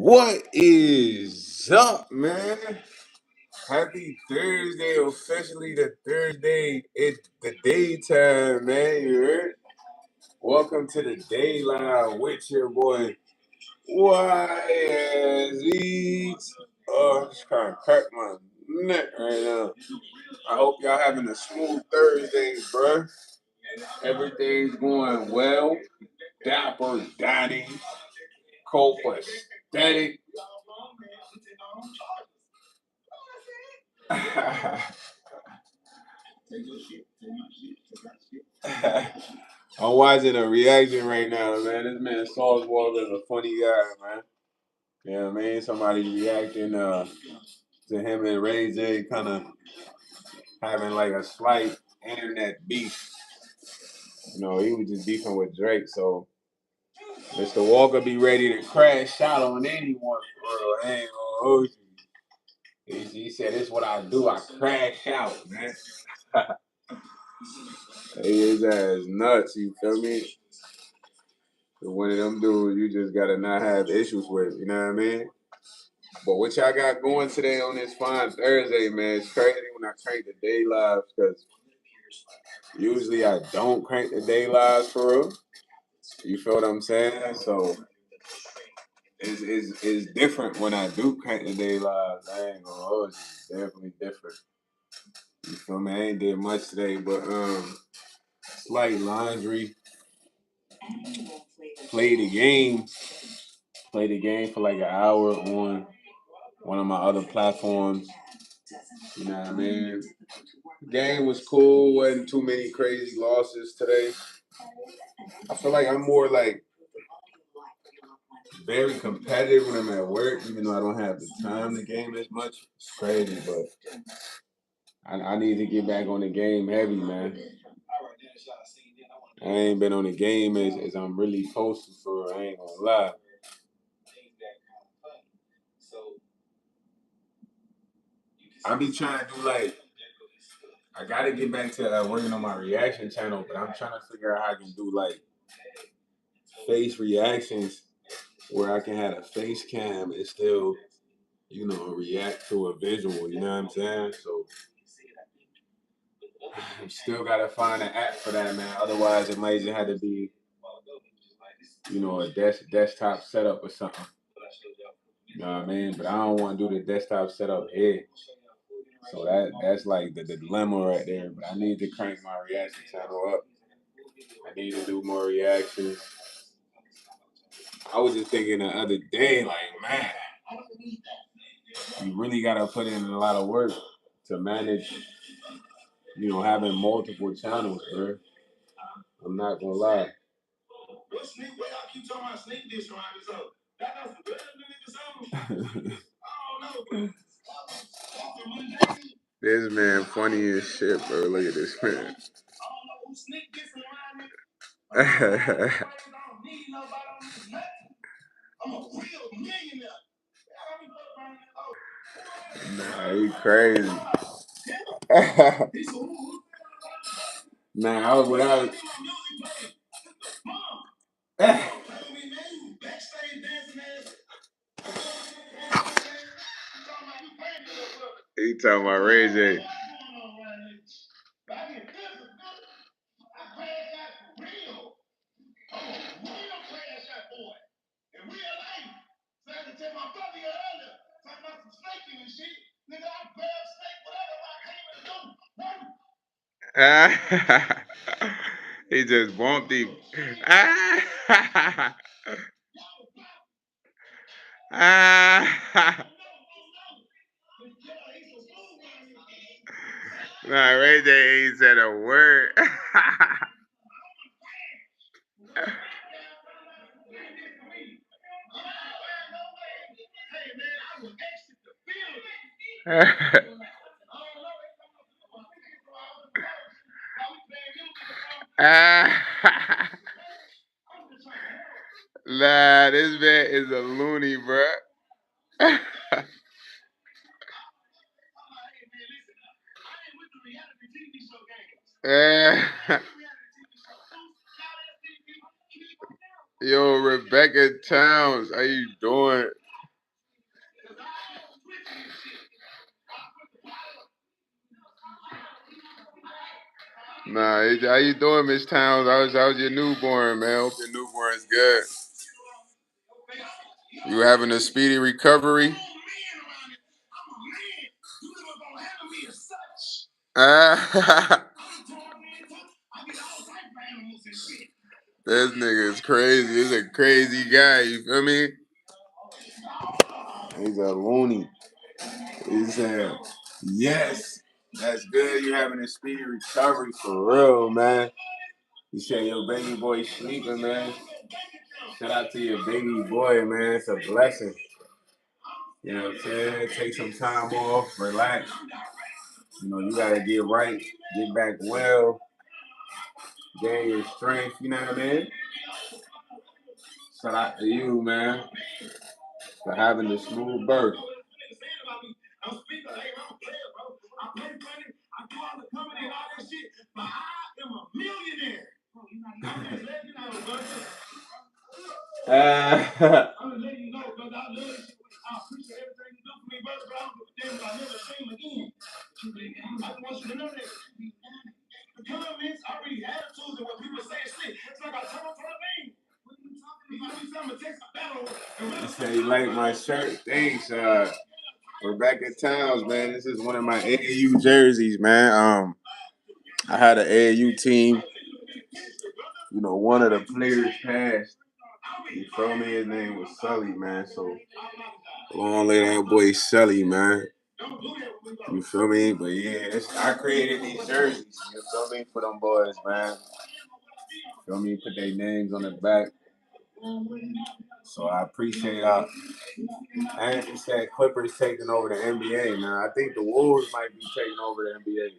What is up, man? Happy Thursday, officially the Thursday. It's the daytime, man. You heard? Welcome to the Day Live with your boy YsEats. Oh, I'm just trying to crack my neck right now. I hope y'all having a smooth Thursday, bruh. Everything's going well. Dapper Donnie, copacetic. I'm watching a reaction right now, man. This man Sauce Walker is a funny guy, man. You know what I mean? Somebody reacting to him and Ray J kind of having like a slight internet beef. You know, he was just beefing with Drake, so Mr. Walker be ready to crash out on anyone for real. I ain't gonna hold you. He said, "This is what I do. I crash out, man." His ass nuts. You feel me? One of them dudes you just gotta not have issues with. You know what I mean? But what y'all got going today on this fine Thursday, man? It's crazy when I crank the day lives because usually I don't crank the day lives for real. You feel what I'm saying? So it's different when I do crank the day lives. I ain't gonna hold you. It's definitely different. You feel me? I ain't did much today, but slight laundry. Played the game. Played the game for like an hour on one of my other platforms. You know what I mean? Game was cool. Wasn't too many crazy losses today. I feel like I'm more like very competitive when I'm at work, even though I don't have the time to game as much. It's crazy, but I need to get back on the game heavy, man. I ain't been on the game as I'm really posted for. I ain't gonna lie. I be trying to do like I gotta get back to working on my reaction channel, but I'm trying to figure out how I can do like face reactions where I can have a face cam and still, react to a visual. You know what I'm saying? So I still gotta find an app for that, man. Otherwise, it might just have to be, a desktop setup or something. You know what I mean? But I don't want to do the desktop setup here. So that's like the dilemma right there. But I need to crank my reaction channel up. I need to do more reactions. I was just thinking the other day, like, man, you really gotta put in a lot of work to manage, having multiple channels, bro. I'm not gonna lie. This man funny as shit, bro. Look at this man. Nah, he crazy. Nah, I was without. He talking about Ray J. He just bumped him. Nah, Ray J ain't said a word. Nah, this man is a loony, bruh. Yo, Rebecca Towns, how you doing? Nah, how you doing, Miss Towns? How's your newborn, man? Hope your newborn's good. You having a speedy recovery? Ah, this nigga is crazy. He's a crazy guy. You feel me? He's a loony. He said, yes, that's good. You having a speedy recovery for real, man. You said your baby boy sleeping, man. Shout out to your baby boy, man. It's a blessing. You know what I'm saying? Take some time off, relax. You know, you gotta get right, get back well, gain your strength, you know what I mean? Shout out to you, man, for having a smooth birth. You say you like my shirt? Thanks. We're back at Towns, man. This is one of my AAU jerseys, man. I had an AAU team. You know, one of the players passed. You feel me? His name was Sully, man. So long live that boy Sully, man. You feel me? But yeah, I created these jerseys. You feel me? For them boys, man. Feel me? Put their names on the back. So I appreciate I ain't said Clippers taking over the NBA. Now I think the Wolves might be taking over the NBA.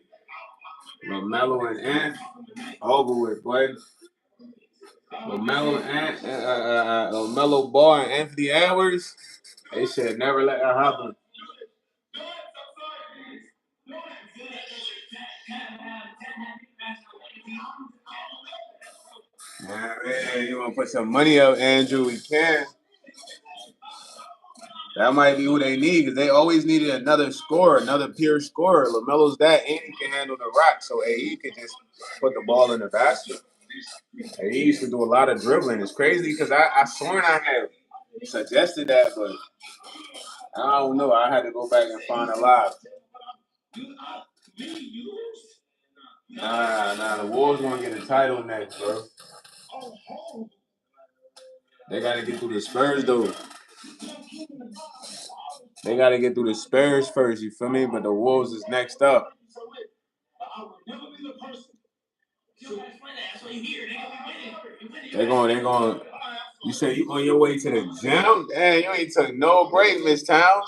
LaMelo and Ant over with, boy. LaMelo Ball and Anthony Edwards. They should never let that happen. Yeah, man, you want to put some money up, Andrew? We can. That might be who they need because they always needed another scorer, another pure scorer. LaMelo's that, and he can handle the rock, so he could just put the ball in the basket. And he used to do a lot of dribbling. It's crazy because I sworn I had suggested that, but I don't know. I had to go back and find a lot. Nah. The Wolves want to get a title next, bro. They got to get through the Spurs, though. They got to get through the Spurs first, you feel me? But the Wolves is next up. They're going. You say you on your way to the gym? Damn, you ain't took no break, Miss Towns.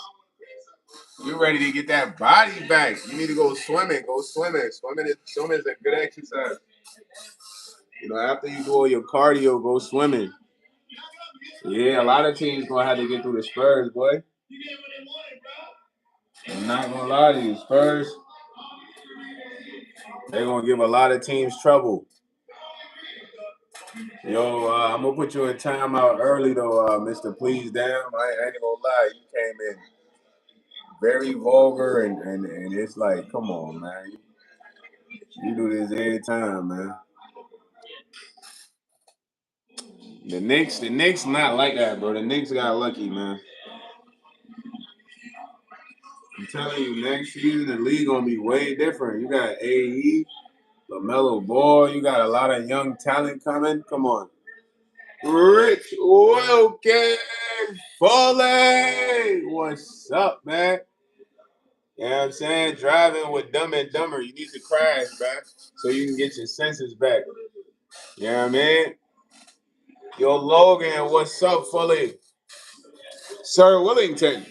You ready to get that body back? You need to go swimming. Go swimming. Swimming is a good exercise. You know, after you do all your cardio, go swimming. Yeah, a lot of teams gonna have to get through the Spurs, boy. I'm not gonna lie to you, Spurs. They're gonna give a lot of teams trouble. Yo, I'm gonna put you in timeout early though, Mr. Please Damn. I ain't gonna lie, you came in very vulgar and it's like, come on, man. You do this every time, man. The Knicks not like that, bro. The Knicks got lucky, man. I'm telling you, next season the league gonna be way different. You got AE, LaMelo Ball. You got a lot of young talent coming. Come on, Rich Wilkins, Foley. What's up, man? You know what I'm saying? Driving with Dumb and Dumber. You need to crash, man, so you can get your senses back. You know what I mean? Yo, Logan, what's up, Foley? Sir Willington.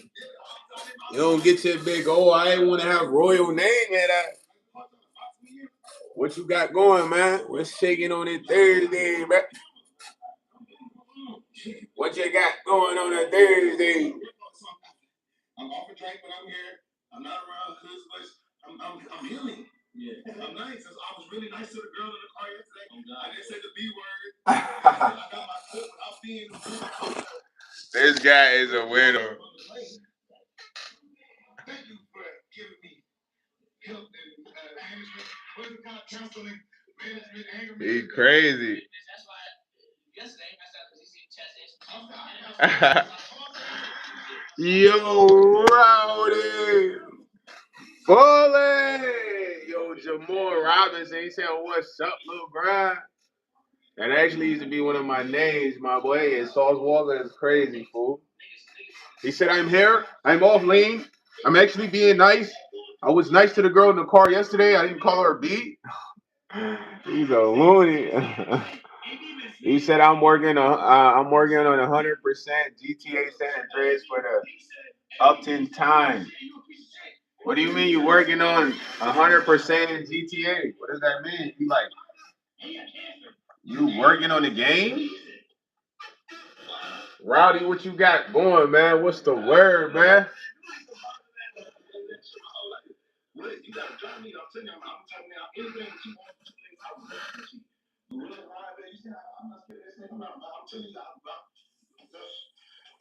You don't get your big, I ain't want to have royal name in that. What you got going, man? What's shaking on it Thursday, man? What you got going on a Thursday? I'm off a drink, but I'm here. I'm not around I'm healing. Yeah. I'm nice. I was really nice to the girl in the car yesterday. I didn't say the B word. I got my foot without being. This guy is a weirdo. Thank you for giving me help and management. What kind of counseling He crazy. Yo, Rowdy. Bully. Yo, Jamal Robinson. He said, "What's up, little grind?" That actually used to be one of my names, my boy. And Sauce Walker is crazy, fool. He said, "I'm here. I'm off lane. I'm actually being nice. I was nice to the girl in the car yesterday. I didn't call her a B." He's a loony. He said, I'm working on 100% GTA San Andreas for the Upton time." What do you mean you working on 100% in GTA? What does that mean? You working on the game? Rowdy, what you got going, man? What's the word, man?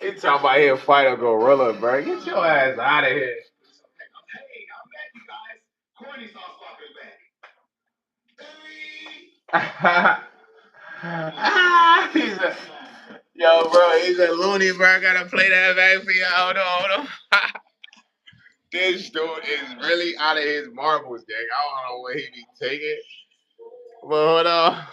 He talking about here fight a gorilla, bro. Get your ass out of here. Yo, bro, he's a loony, bro. I gotta play that back for you. Hold on. This dude is really out of his marbles, gang. I don't know what he be taking. But hold on.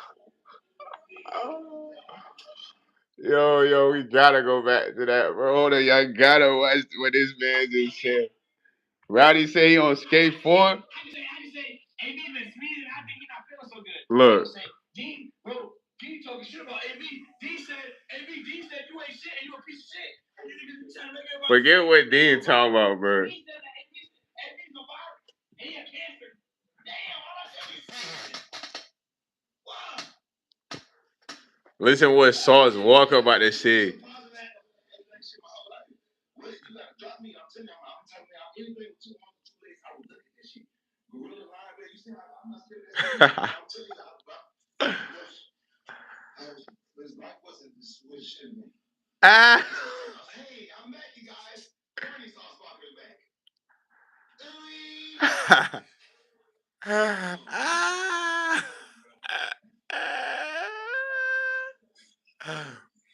Yo, we gotta go back to that, bro. Hold on, y'all gotta watch what this man just said. Rowdy say he on skate 4. Look. Forget what Dean talking about, bro. Listen what Sauce Walker about to say. Ah.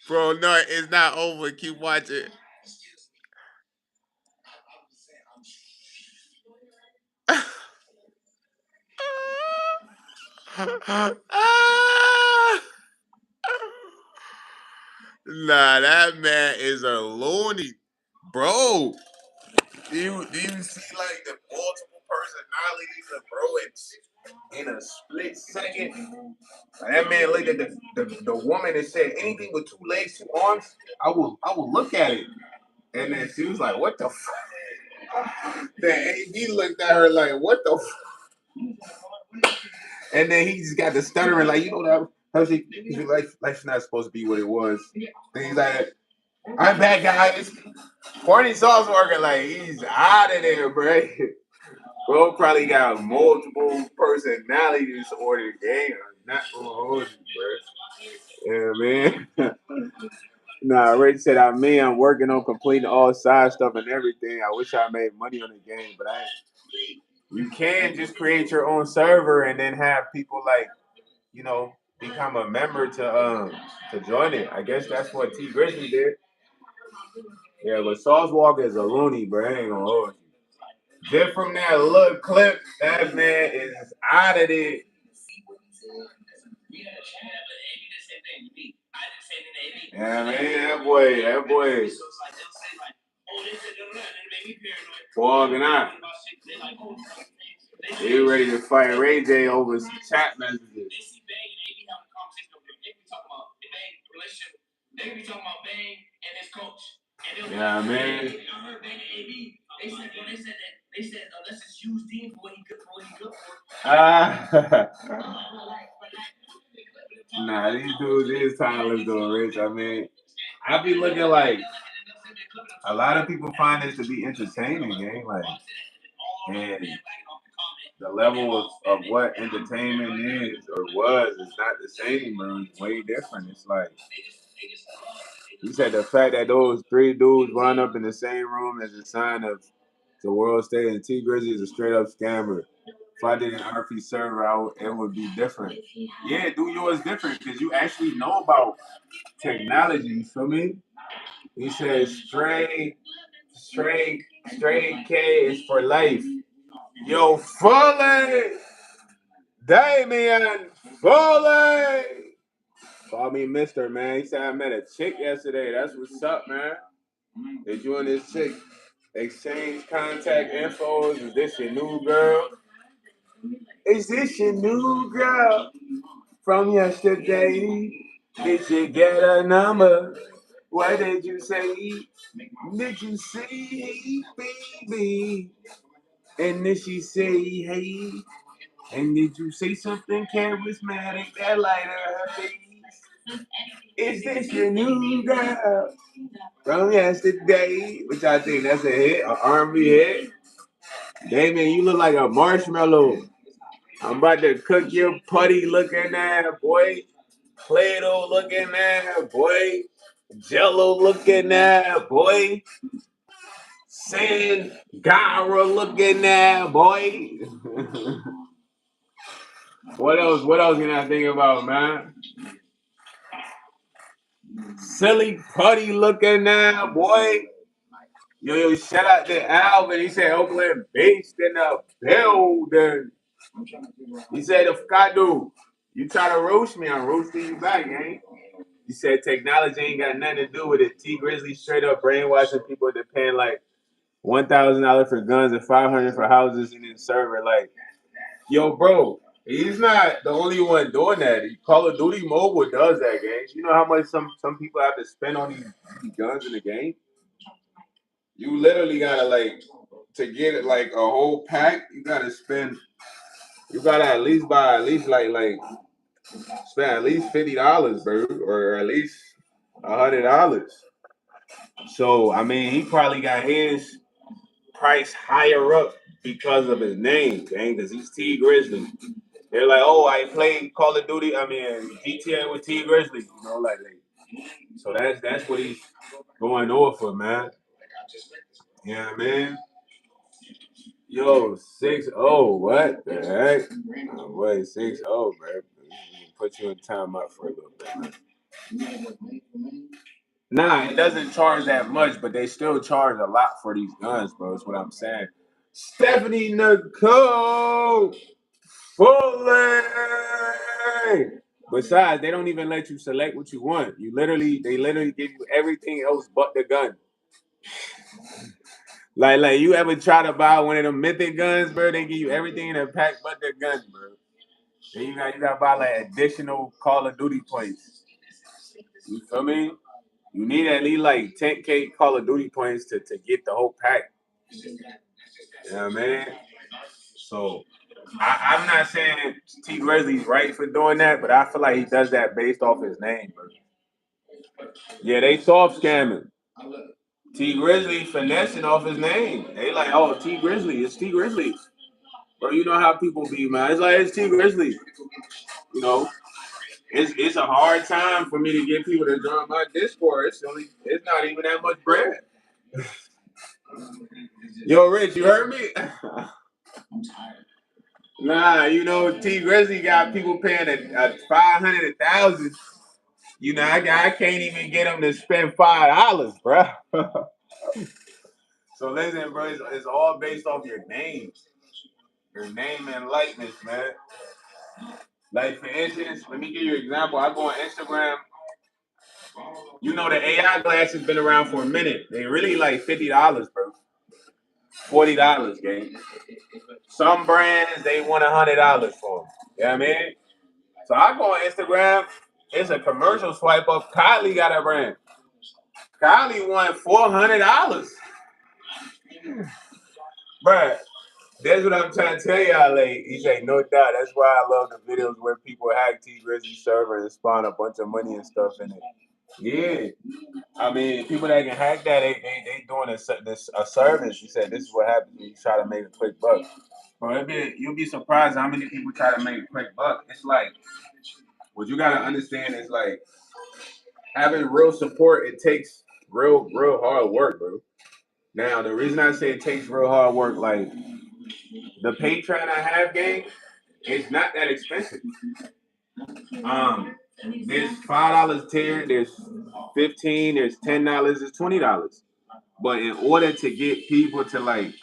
Bro, no, it's not over. Keep watching. Nah, that man is a loony, bro. Do you see like the multiple personalities of bro? It's in a split second. That man looked at the woman and said, "Anything with 2 legs, 2 arms, I will look at it." And then she was like, "What the fuck?" Then he looked at her like, "What the fuck?" And then he just got the stuttering like, you know that. Life's not supposed to be what it was. Then he's like, "I'm back, guys." Corny Sauce working like he's out of there, bro. Bro probably got multiple personality disorder game. I'm not gonna hold you, bro. Yeah, man. Nah, Rich said, I'm working on completing all side stuff and everything. I wish I made money on the game, but I ain't. You can just create your own server and then have people like, become a member to join it. I guess that's what T Grizzly did. Yeah, but Sauce Walker is a loony, bro. I ain't gonna hold you. Just from that little clip, that man is out of there. Yeah, man, that boy, fogging out. They ready to fight Ray J over some chat messages. Yeah, man. Ah, nah, these dudes is timeless though, Rich. I mean, I be looking like a lot of people find this to be entertaining, gang. Like, and the level of what entertainment is or was is not the same, bro. It's way different. It's like he said the fact that those 3 dudes wound up in the same room is a sign of the world state, and T Grizzly is a straight up scammer. If I did an RP server, it would be different. Yeah, do yours different because you actually know about technology. You feel me? He says straight K is for life. Yo, Foley, Damien Foley. Call me Mister, man. He said I met a chick yesterday. That's what's up, man. Did you and this chick exchange contact infos? Is this your new girl? Is this your new girl from yesterday? Did you get a number? What did you say? Did you say, baby? And did she say, hey? And did you say something charismatic that lighter her face? Is this your new girl from yesterday? Which I think that's a hit, an R&B hit. Damien, you look like a marshmallow. I'm about to cook your putty looking at boy. Play-Doh looking at boy. Jello looking at boy. Sangara looking at boy. What else? What else can I think about, man? Silly putty looking at boy. Yo, shout out to Alvin. He said Oakland based in the building. He said, if I do, you try to roast me, I'm roasting you back, gang. He said technology ain't got nothing to do with it. T Grizzly straight up brainwashing people into paying like $1,000 for guns and $500 for houses in his server. Like, yo, bro, he's not the only one doing that. Call of Duty Mobile does that, gang. You know how much some people have to spend on these guns in the game? You literally gotta like to get it like a whole pack. You gotta spend. You gotta at least buy at least like spend at least $50, bro, or at least $100. So I mean, he probably got his price higher up because of his name, gang. Because he's T Grizzly. They're like, oh, I played Call of Duty. I mean, GTA with T Grizzly. You know, like so that's what he's going over for, man. Yeah, man. Yo, 6-0. What the heck? Oh, wait, 6-0, bro. Put you in timeout for a little bit. Nah, it doesn't charge that much, but they still charge a lot for these guns, bro. That's what I'm saying. Stephanie Nicole Fuller. Besides, they don't even let you select what you want. They literally give you everything else but the gun. Like you ever try to buy one of them mythic guns, bro? They give you everything in a pack but the gun, bro. Then you gotta buy like additional Call of Duty points. You feel me? You need at least like 10K Call of Duty points to get the whole pack. You know what I mean? So I'm not saying T Grizzly's right for doing that, but I feel like he does that based off his name, bro. Yeah, they soft scamming. T Grizzly finessing off his name. They like, oh, T Grizzly, it's T Grizzly. Bro, you know how people be, man. It's like it's T Grizzly. You know, it's a hard time for me to get people to join my Discord. It's not even that much bread. Yo, Rich, you heard me? Nah, you know T Grizzly got people paying a 500, 1,000. You know, I can't even get them to spend $5, bro. So listen, bro, it's all based off your name and likeness, man. Like for instance, let me give you an example. I go on Instagram. You know, the AI glass has been around for a minute. They really like $50, bro. $40, gang. Some brands they want $100 for them. You know what I mean? So I go on Instagram. It's a commercial swipe up. Kylie got a brand. Kylie won $400, bruh. That's what I'm trying to tell y'all. Like, he said, no doubt. That's why I love the videos where people hack T Grizzly server and spawn a bunch of money and stuff in it. Yeah. I mean, people that can hack that, they doing a service. He said, this is what happens when you try to make a quick buck. Bro, you'll be surprised how many people try to make a quick buck. It's like, what you got to understand is like, having real support, it takes real hard work, bro. Now, the reason I say it takes real hard work, like, The Patreon I have, gang, it's not that expensive. There's $5 tier, there's 15, there's $10, there's $20. But in order to get people to like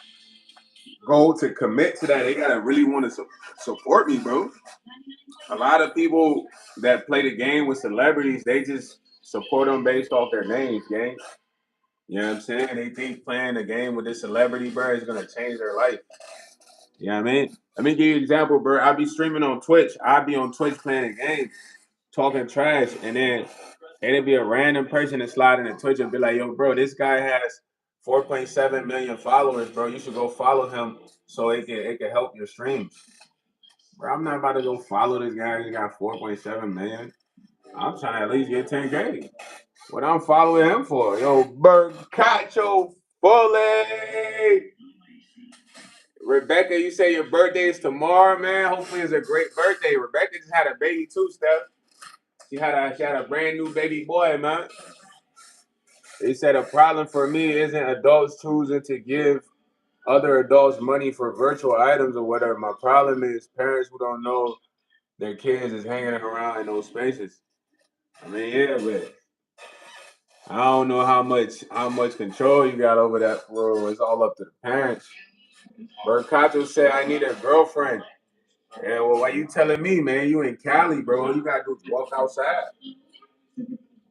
go to commit to that, they gotta really want to support me, bro. A lot of people that play the game with celebrities, they just support them based off their names, gang. You know what I'm saying? They think playing the game with this celebrity, bro, is gonna change their life. You know what I mean? Let me give you an example, bro. I be streaming on Twitch. I be on Twitch playing a game, talking trash, and then it'd be a random person that slide into Twitch and be like, "Yo, bro, this guy has 4.7 million followers, bro. You should go follow him so it can help your streams." Bro, I'm not about to go follow this guy who got 4.7 million. I'm trying to at least get 10K. What I'm following him for? Yo, Bercacho Fully. Rebecca, you say your birthday is tomorrow, man. Hopefully it's a great birthday. Rebecca just had a baby too, Steph. She had a brand new baby boy, man. They said a problem for me isn't adults choosing to give other adults money for virtual items or whatever. My problem is parents who don't know their kids is hanging around in those spaces. I mean, yeah, but I don't know how much control you got over that, bro. It's all up to the parents. Bercacho said I need a girlfriend. Yeah, well, why you telling me, man? You in Cali, bro. All you gotta do is walk outside.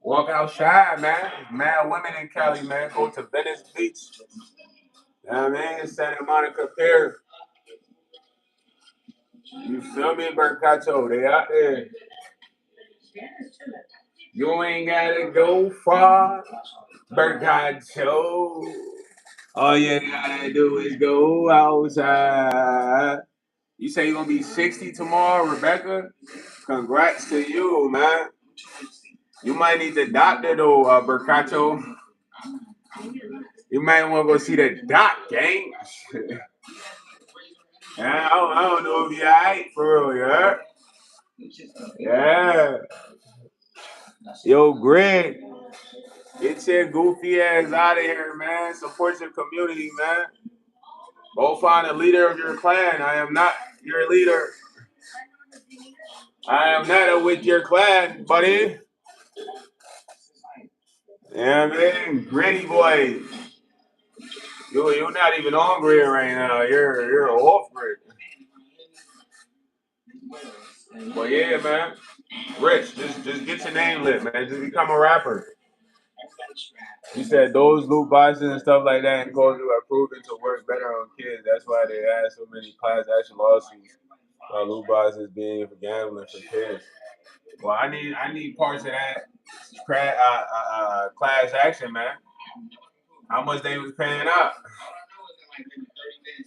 Walk outside, man. Mad women in Cali, man. Go to Venice Beach. You know what I mean? Santa Monica Pier. You feel me, Bercacho? They out there. You ain't gotta go far, Bercacho. All you gotta do is go outside. You say you're gonna be 60 tomorrow, Rebecca? Congrats to you, man. You might need the doctor though, Bercacho. You might want to go see the doc, gang. Yeah, I don't know if you're alright for real, yeah? Yeah. Yo, Greg, get your goofy ass out of here, man. Support your community, man. Go find a leader of your clan. I am not your leader. I am not with your clan, buddy. Yeah, man. Gritty boy. You're not even on grid right now. You're off grid. But yeah, man. Rich, just get your name lit, man. Just become a rapper. He said those loot boxes and stuff like that in culture are proven to work better on kids. That's why they have so many class action lawsuits about loot boxes being for gambling for kids. Well, I need parts of that class action, man. How much they was paying out?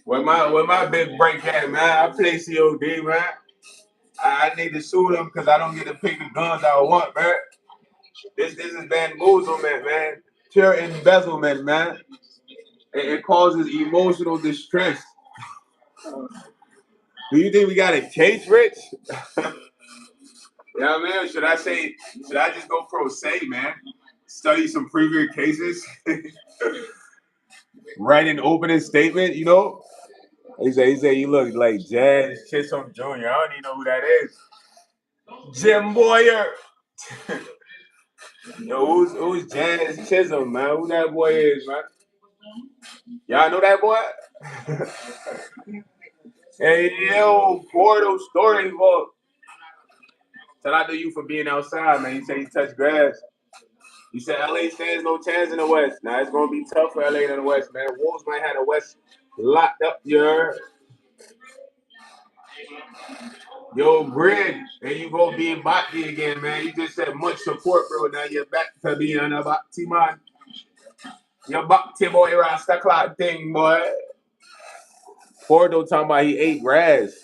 Where my big break at, man? I play COD, man. I need to sue them because I don't get to pick the guns I want, man. This is bamboozlement, man. Pure embezzlement, man. It causes emotional distress. Do you think we got a case, Rich? Yeah, man. Should I just go pro se, man? Study some previous cases, write an opening statement, you know? He said, you look like Jazz Chisholm Jr. I don't even know who that is. Jim Boyer. Yo, who's Jazz Chisholm, man? Who that boy is, man? Y'all know that boy? Hey, yo, Portal Story Vault. Shout out to you for being outside, man. You said you touched grass. You said LA stands no chance in the West. Now it's gonna be tough for LA in the West, man. Wolves might have the West locked up. Yo, Greg, there you go being Baki again, man. You just said much support, bro. Now you're back to being a Baki man. You're Baki boy, Rasta clock thing, boy. Porto talking about he ate grass.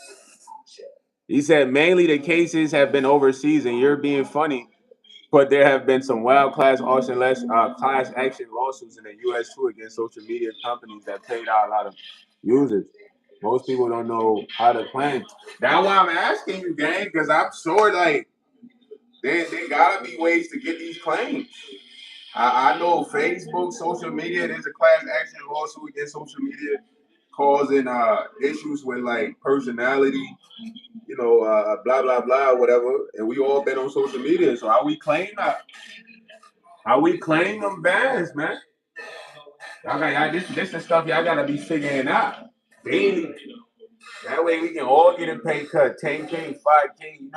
He said mainly the cases have been overseas, and you're being funny. But there have been some wild class action lawsuits in the U.S. too against social media companies that paid out a lot of users. Most people don't know how to claim. That's why I'm asking you, gang, because I'm sure like there gotta be ways to get these claims. I know Facebook, social media. There's a class action lawsuit against social media causing issues with like personality, blah blah blah, whatever. And we all been on social media, so how we claim that? How we claim them bands, man? This is stuff y'all gotta be figuring out daily. That way we can all get a pay cut, 10K, 5K,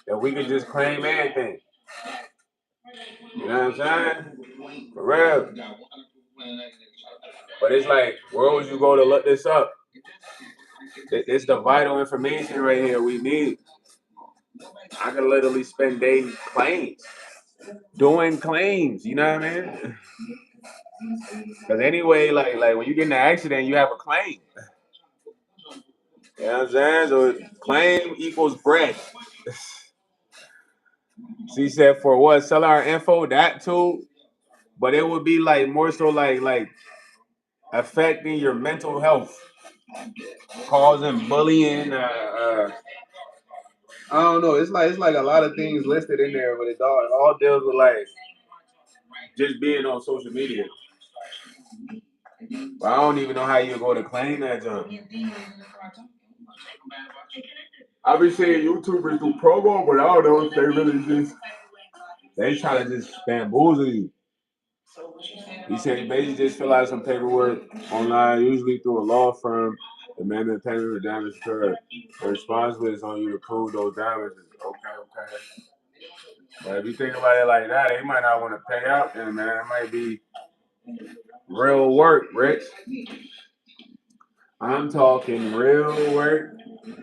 that we can just claim everything. You know what I'm saying? For real. But it's like, where would you go to look this up? It's the vital information right here we need. I can literally spend days doing claims. You know what I mean? Because anyway, like when you get in an accident, you have a claim. You know what I'm saying? So claim equals bread. She said for what? Sell our info, that too. But it would be like more so like affecting your mental health, causing bullying. I don't know. It's like a lot of things listed in there, but it all deals with like just being on social media. But I don't even know how you go to claim that junk. I be seeing YouTubers do promo, but I don't know if they really they try to just bamboozle you. He said he basically just fill out some paperwork online, usually through a law firm. The amendment payment for damage occurred. The responsibility is on you to prove those damages. Okay. But if you think about it like that, they might not want to pay out then, man. It might be real work, Rich. I'm talking real work,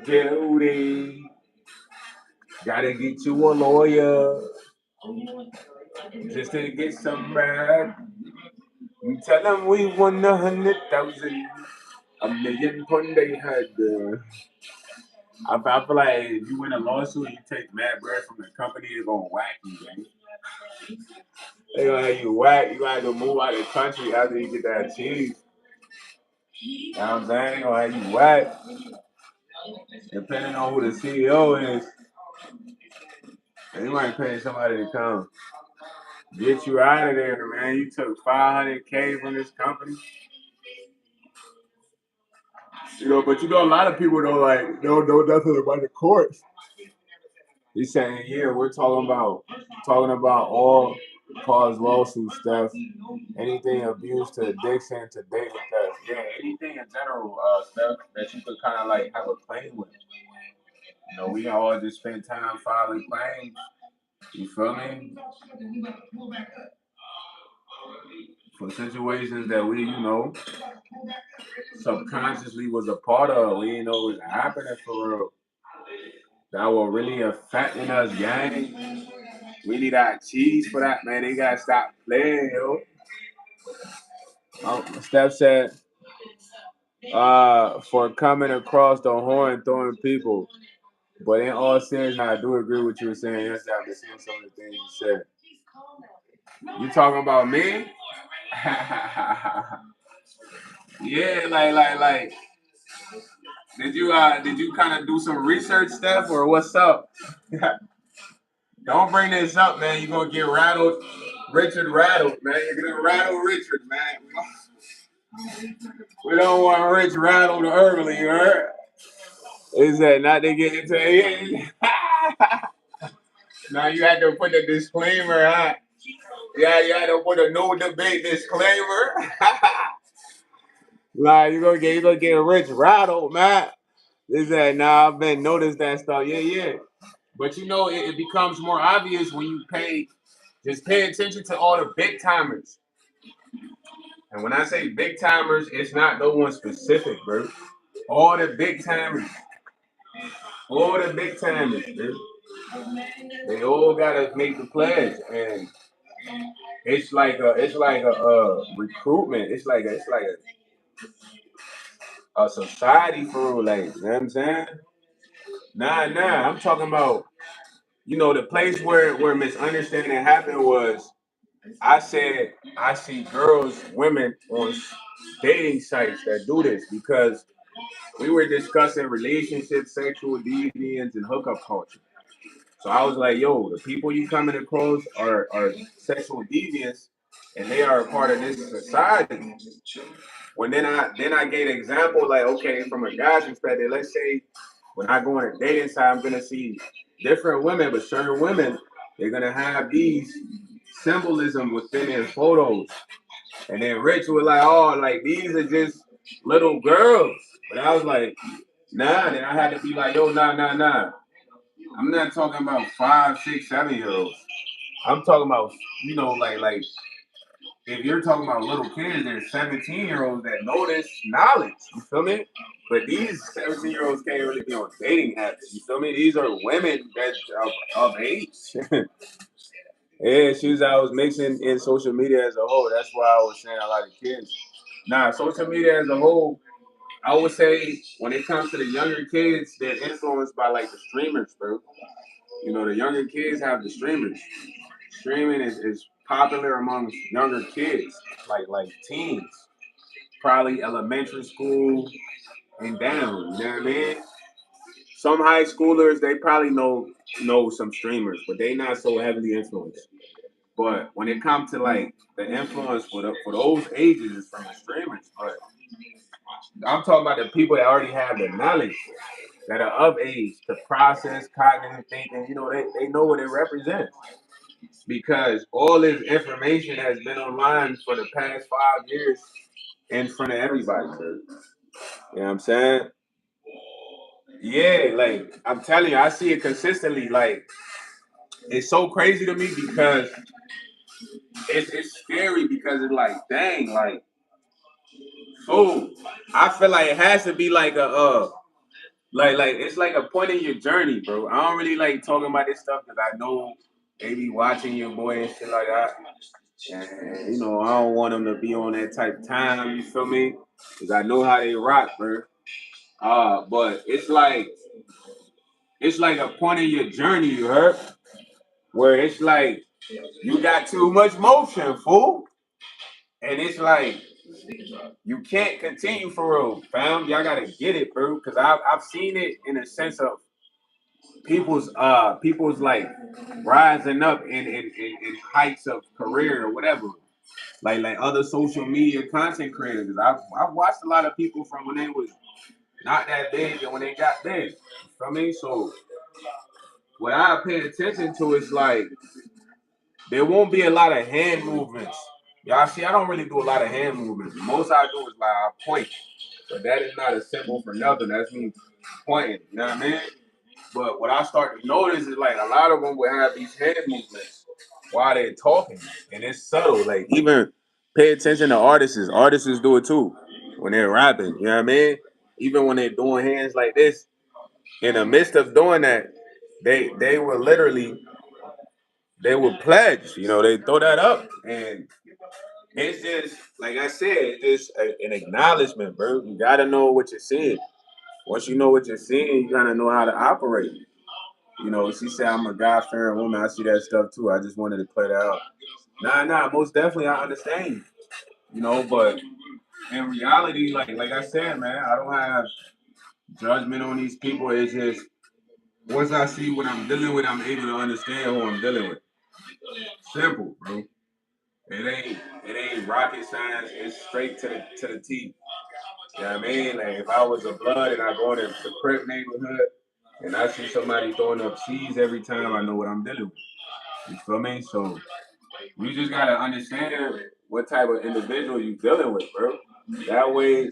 duty. Gotta get you a lawyer just to get some back. You tell them we won 100,000, a million pun they had. I feel like if you win a lawsuit, you take mad bread from the company, they're gonna whack you, man. They gonna have you whack. You gonna have to move out of the country after you get that cheese. You know what I'm saying? They gonna have you whack. Depending on who the CEO is, they might pay somebody to come get you out of there, man. You took 500K from this company. But a lot of people don't know nothing about the courts. He's saying, yeah, we're talking about all cause lawsuit stuff, anything abuse to addiction to dating theft. Yeah, anything in general, stuff that you could kind of like have a claim with. We all just spend time filing claims. You feel me? For situations that we, subconsciously was a part of. We didn't know what was happening for real. That were really affecting us, gang. We need our cheese for that, man. They gotta stop playing, yo. Steph said, for coming across the horn throwing people. But in all seriousness, I do agree with you saying yesterday after seeing some of the things you said. You talking about me? Yeah, like. Did you kind of do some research stuff or what's up? Don't bring this up, man. You're gonna get rattled. Richard rattled, man. You're gonna rattle Richard, man. We don't want Rich rattled early, you heard? Is that not to get into it? Now you had to put the disclaimer, huh? Yeah, you had to put a no debate disclaimer. Like you gonna get Rich rattled, man. Is that I've been noticed that stuff. Yeah. But it becomes more obvious when you just pay attention to all the big timers. And when I say big timers, it's not no one specific, bro. All the big timers. All the big timers, bro. They all gotta make the pledge. And it's like a recruitment. It's like a society for real, like, you know what I'm saying? Nah. I'm talking about, the place where misunderstanding happened was I said I see women on dating sites that do this because we were discussing relationships, sexual deviance, and hookup culture. So I was like, yo, the people you coming across are sexual deviants, and they are a part of this society. When then I gave an example like, okay, from a guy's perspective, let's say when I go on a dating site, I'm gonna see different women, but certain women they're gonna have these symbolism within their photos, and then Rich was like, oh, like these are just little girls, but I was like, nah. Then I had to be like, yo, nah. I'm not talking about 5, 6, 7 year olds. I'm talking about, like if you're talking about little kids, there's 17-year-olds that know this knowledge. You feel me? But these 17-year-olds can't really be on dating apps. You feel me? These are women that of age. Yeah, shoes I was mixing in social media as a whole. That's why I was saying a lot of kids. Nah, social media as a whole, I would say when it comes to the younger kids, they're influenced by like the streamers, bro. The younger kids have the streamers. Streaming is popular amongst younger kids, like teens, probably elementary school and down. You know what I mean? Some high schoolers they probably know some streamers, but they not so heavily influenced. But when it comes to like the influence for those ages is from the streamers. But I'm talking about the people that already have the knowledge that are of age to process cognitive thinking. They know what it represents because all this information has been online for the past 5 years in front of everybody, bro. You know what I'm saying? Yeah, like I'm telling you, I see it consistently. Like it's so crazy to me because it's scary because it's like, dang, like, oh, I feel like it has to be like a like it's like a point in your journey, bro. I don't really like talking about this stuff because I know they be watching your boy and shit like that. And I don't want them to be on that type of time. You feel me? Because I know how they rock, bro. But it's like a point in your journey, you heard? Where it's like you got too much motion, fool. And it's like you can't continue for real, fam. Y'all gotta get it, bro. Because I've seen it in a sense of people's like rising up in heights of career or whatever. Like other social media content creators. I've watched a lot of people from when they was not that big and when they got big. You feel me? So what I pay attention to is like there won't be a lot of hand movements. Y'all see, I don't really do a lot of hand movements. Most I do is like I point. But that is not a symbol for nothing. That's me pointing. You know what I mean? But what I start to notice is like a lot of them will have these hand movements while they're talking. And it's subtle. Like even pay attention to artists. Artists do it too when they're rapping. You know what I mean? Even when they're doing hands like this, in the midst of doing that, they will literally they will pledge. They throw that up, and it's just like I said, it's just an acknowledgement, bro. You gotta know what you're seeing. Once you know what you're seeing, you gotta know how to operate. She said I'm a God fearing woman. I see that stuff too. I just wanted to play that out. Nah, most definitely I understand you. But in reality, like I said, man, I don't have judgment on these people. It's just once I see what I'm dealing with, I'm able to understand who I'm dealing with. Simple, bro. It ain't rocket science. It's straight to the T. You know what I mean? Like if I was a blood and I go in the Crip neighborhood and I see somebody throwing up C's every time, I know what I'm dealing with. You feel me? So you just gotta understand what type of individual you dealing with, bro. That way,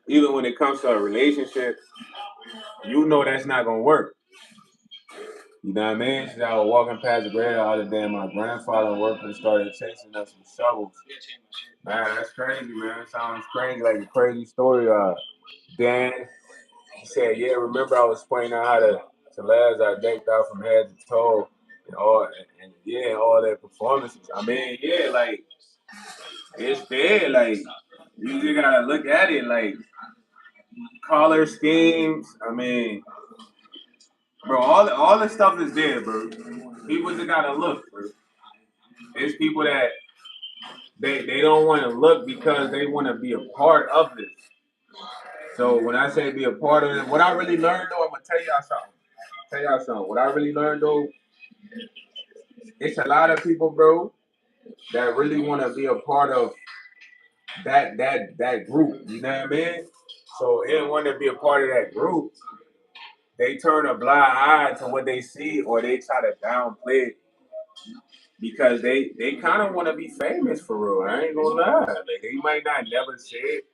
even when it comes to a relationship, you know that's not gonna work. You know what I mean? So I was walking past the grave the other day, and my grandfather worked and started chasing us with shovels. Man, that's crazy, man. It sounds crazy, like a crazy story. Dan, he said, yeah, remember I was pointing out how the lads are decked out from head to toe and yeah, all their performances. I mean, yeah, like it's there, like you just gotta look at it like color schemes. I mean, bro, all the stuff is there, bro. People just gotta look, bro. There's people that they don't want to look because they want to be a part of this. So when I say be a part of it, what I really learned though, I'm gonna tell y'all something. What I really learned though, it's a lot of people, bro. that really want to be a part of that group. You know what I mean? So they want to be a part of that group. They turn a blind eye to what they see, or they try to downplay it because they kind of want to be famous for real. I ain't gonna lie. Like they might not never say it,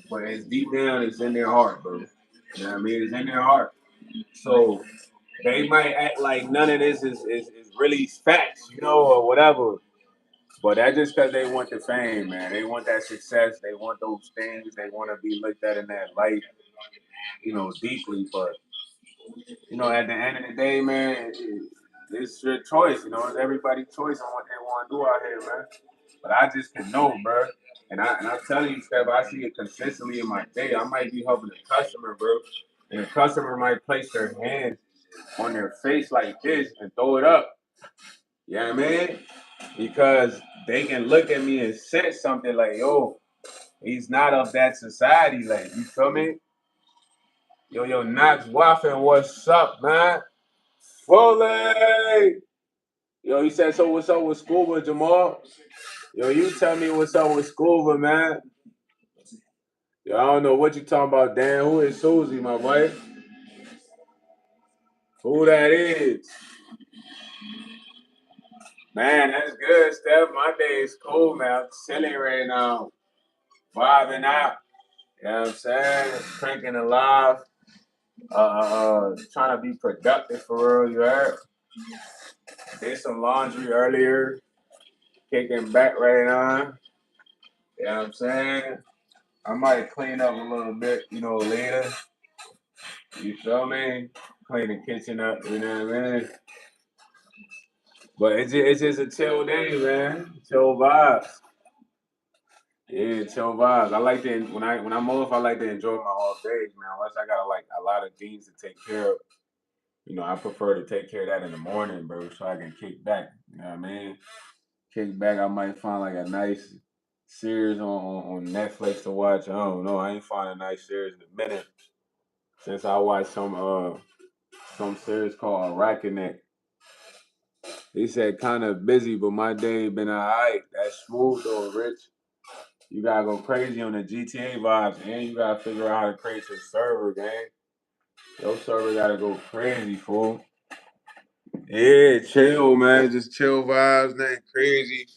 but it's deep down. It's in their heart, bro. You know what I mean? It's in their heart. So they might act like none of this is really facts, or whatever. But that's just because they want the fame, man. They want that success. They want those things. They want to be looked at in that light, deeply. But at the end of the day, man, it's your choice. It's everybody's choice on what they want to do out here, man. But I just can know, bro. And I'm telling you, Steph, I see it consistently in my day. I might be helping a customer, bro, and the customer might place their hand on their face like this and throw it up. You know what I mean? Because they can look at me and sense something like, yo, he's not of that society. Like, you feel me? Yo, Knox Waffin, what's up, man? Foley! Yo, he said, so what's up with Scuba, Jamal? Yo, you tell me what's up with Scuba, man. Yo, I don't know what you talking about, Dan. Who is Susie, my boy? Who that is? Man, that's good, Steph. My day is cool, man. I'm chilling right now. Vibing out. You know what I'm saying? Cranking alive. Trying to be productive for real, you heard? Did some laundry earlier. Kicking back right now. You know what I'm saying? I might clean up a little bit, later. You feel me? Clean the kitchen up, you know what I mean? But it's just a chill day, man. Chill vibes. Yeah, chill vibes. I like to when I'm off, I like to enjoy my off days, man. Unless I got like a lot of things to take care of. I prefer to take care of that in the morning, bro, so I can kick back. You know what I mean? Kick back. I might find like a nice series on Netflix to watch. I don't know. I ain't find a nice series in a minute since I watched some series called Rackeneck. He said kind of busy, but my day been alright. That's smooth though, Rich. You gotta go crazy on the GTA vibes, and you gotta figure out how to create your server, gang. Your server gotta go crazy, fool. Yeah, chill, man. Just chill vibes, nothing crazy.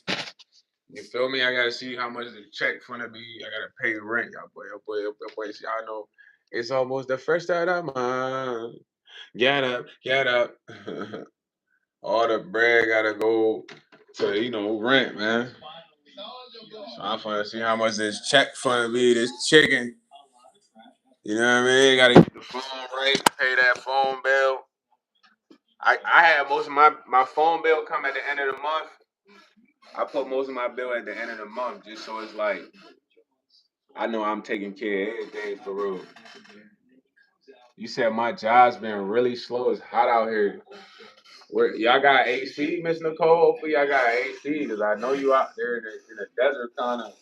You feel me? I gotta see how much the check gonna be. I gotta pay rent, y'all boy, your boy. See, I know it's almost the first of the month. Get up, get up. All the bread gotta go to rent, man. So I'm finna see how much this check finna be. This chicken, you know what I mean? Gotta get the phone right, pay that phone bill. I had most of my phone bill come at the end of the month. I put most of my bill at the end of the month just so it's like I know I'm taking care of everything for real. You said my job's been really slow. It's hot out here. Where y'all got AC, Miss Nicole? Hopefully y'all got AC because I know you out there in the desert kind of.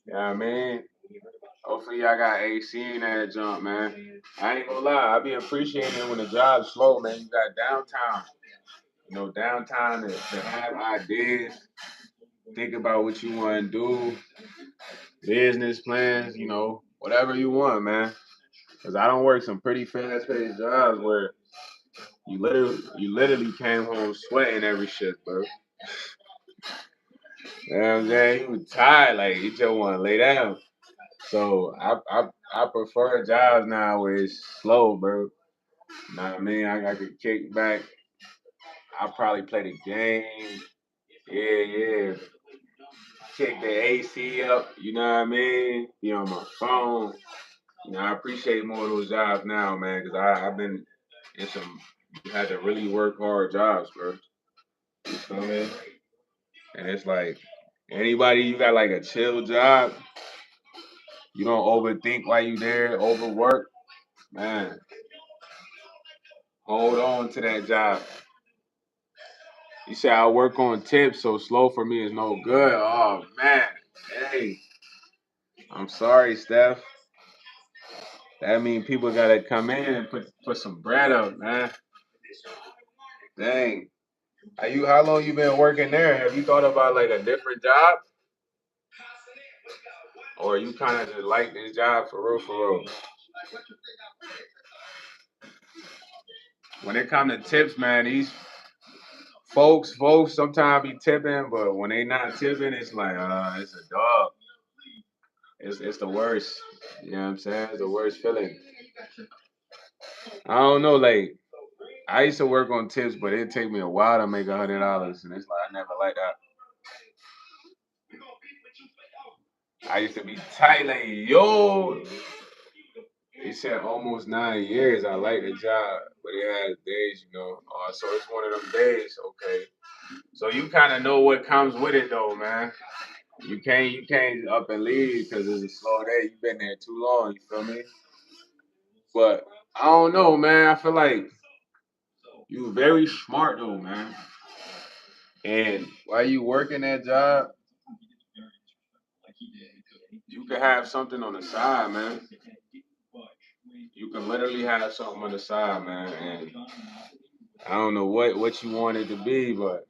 You know what I mean? Hopefully y'all got AC in that jump, man. I ain't gonna lie, I be appreciating it when the job's slow, man. You got downtown. Downtown to have ideas, think about what you want to do, business plans, whatever you want, man. Cause I don't work some pretty fast paced jobs where you literally came home sweating every shift, bro. You know what I'm saying? You was tired, like you just want to lay down. So I prefer jobs now where it's slow, bro. Know what I mean? I could kick back. I probably play the game. Yeah, yeah. Kick the AC up. You know what I mean? Be on my phone. I appreciate more of those jobs now, man, because I've been in some you had to really work hard jobs, bro. You feel me? And it's like anybody you got like a chill job, you don't overthink while you there, overwork, man. Hold on to that job. You say I work on tips, so slow for me is no good. Oh man, hey, I'm sorry, Steph. That means people gotta come in and put some bread up, man. Dang. How long you been working there? Have you thought about like a different job, or you kind of just like this job for real, for real? When it come to tips, man, these folks sometimes be tipping, but when they not tipping, it's like, it's a dog. It's the worst. You know what I'm saying? It's the worst feeling. I don't know, like I used to work on tips, but it'd take me a while to make $100, and it's like I never like that. I used to be tight, like yo. They said almost 9 years. I like the job, but it had days, you know. So it's one of them days. Okay, so you kind of know what comes with it, though, man. You can't up and leave because it's a slow day. You've been there too long. You feel me? But I don't know, man. I feel like you very smart though, man. And while you working that job, you can have something on the side, man. You can literally have something on the side, man. And I don't know what you want it to be, but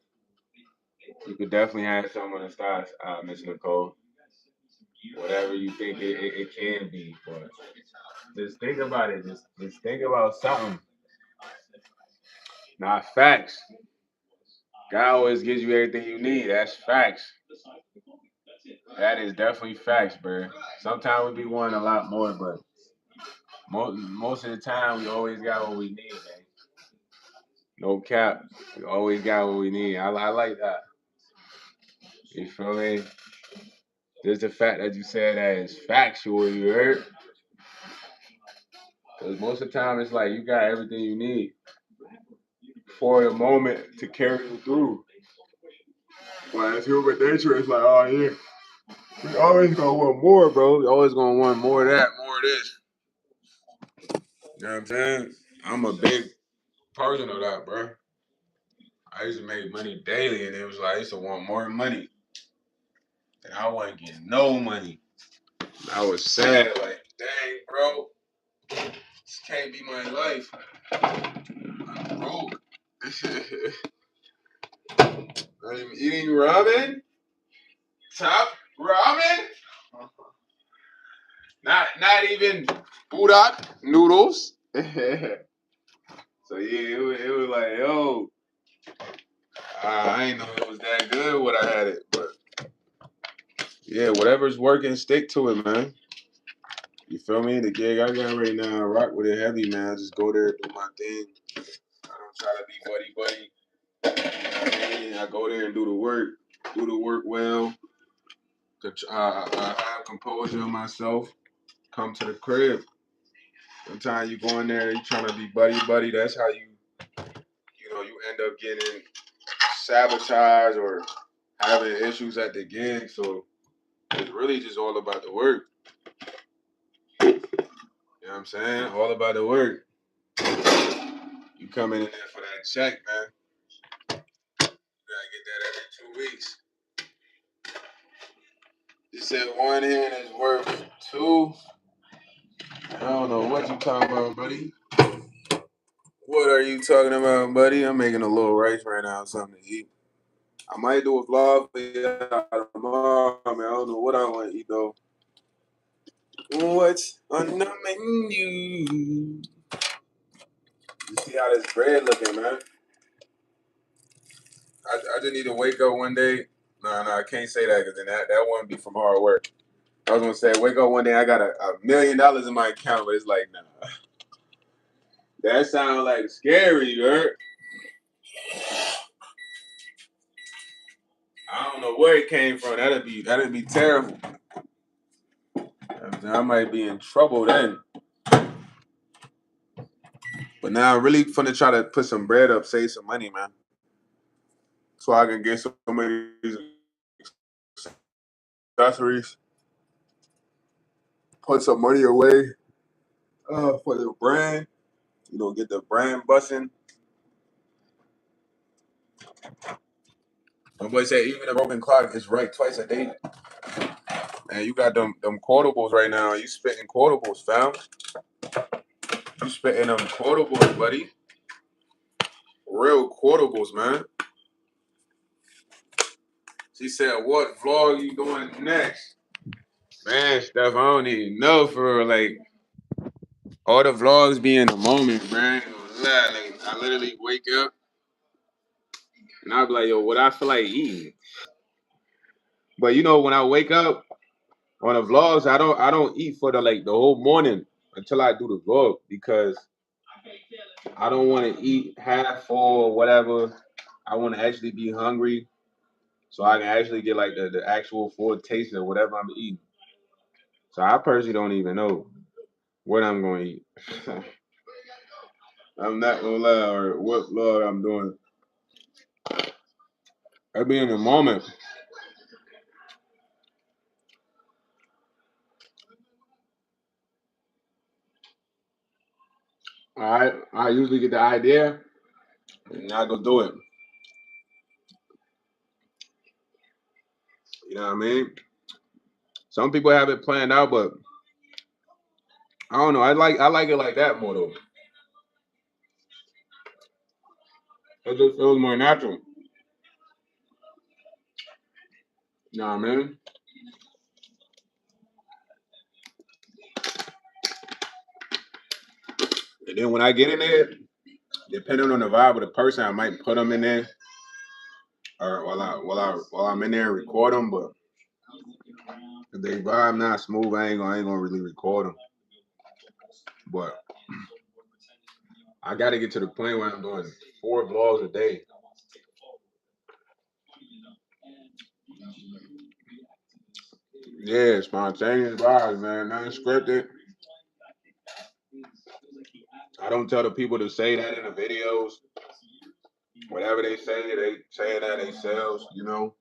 you could definitely have something on the side, Miss Nicole. Whatever you think it can be, but just think about it. Just think about something. Not facts. God always gives you everything you need. That's facts. That is definitely facts, bro. Sometimes we be wanting a lot more, but most of the time we always got what we need, man. No cap. We always got what we need. I like that. You feel me? Just the fact that you said that is factual, you heard? Because most of the time it's like you got everything you need for the moment to carry you through. But as human nature, it's like, oh yeah, we always gonna want more, bro. We always gonna want more of that, more of this. You know what I'm saying? I'm a big person of that, bro. I used to make money daily, and it was like I used to want more money, and I wasn't getting no money. I was sad, like, dang, bro, this can't be my life. I'm broke. I'm eating ramen, top ramen, not even budak noodles. So yeah, it was like, yo, I ain't know it was that good when I had it, but yeah, whatever's working, stick to it, man. You feel me? The gig I got right now, I rock with it heavy, man. I just go there, do my thing. I don't try to be buddy. You know what I mean? I go there and do the work well. I have composure in myself. Come to the crib. Sometimes you go in there, you trying to be buddy. That's how you end up getting sabotaged or having issues at the gig. So it's really just all about the work. You know what I'm saying? All about the work. You coming in there for that check, man. You gotta get that every 2 weeks. You said one hand is worth two. I don't know what you talking about, buddy. What are you talking about, buddy? I'm making a little rice right now, something to eat. I might do a vlog for y'all tomorrow. I mean, I don't know what I want to eat though. What's on the menu? You see how this bread looking, man? I just need to wake up one day. No, I can't say that because then that wouldn't be from hard work. I was gonna say, wake up one day, I got $1 million in my account, but it's like, nah. That sounds like scary, you heard? I don't know where it came from. That'd be terrible. I might be in trouble then. But now I'm really finna try to put some bread up, save some money, man, so I can get some of these accessories, put some money away for the brand. Get the brand busting. My boy said even a broken clock is right twice a day. Man, you got them quotables right now. You spitting quotables, fam. You spitting them quotables, buddy. Real quotables, man. She said, "What vlog you doing next?" Man, Steph, I don't even know for real. Like all the vlogs be in the moment, man. Like, I literally wake up and I be like, "Yo, what I feel like eating?" But you know, when I wake up on the vlogs, I don't eat for the whole morning until I do the vlog because I don't want to eat half full or whatever. I want to actually be hungry so I can actually get like the actual full taste of whatever I'm eating. So I personally don't even know what I'm going to eat. I'm not gonna lie, or what vlog I'm doing. I be in the moment. I usually get the idea and I go do it. You know what I mean? Some people have it planned out, but I don't know. I like it like that more though. It just feels more natural. You know what I mean? And then when I get in there, depending on the vibe of the person, I might put them in there, or while I'm in there and record them. But if they vibe not smooth, I ain't gonna really record them. But I got to get to the point where I'm doing 4 vlogs a day. Yeah, spontaneous vibes, man. Nothing scripted. I don't tell the people to say that in the videos. Whatever they say that themselves, you know,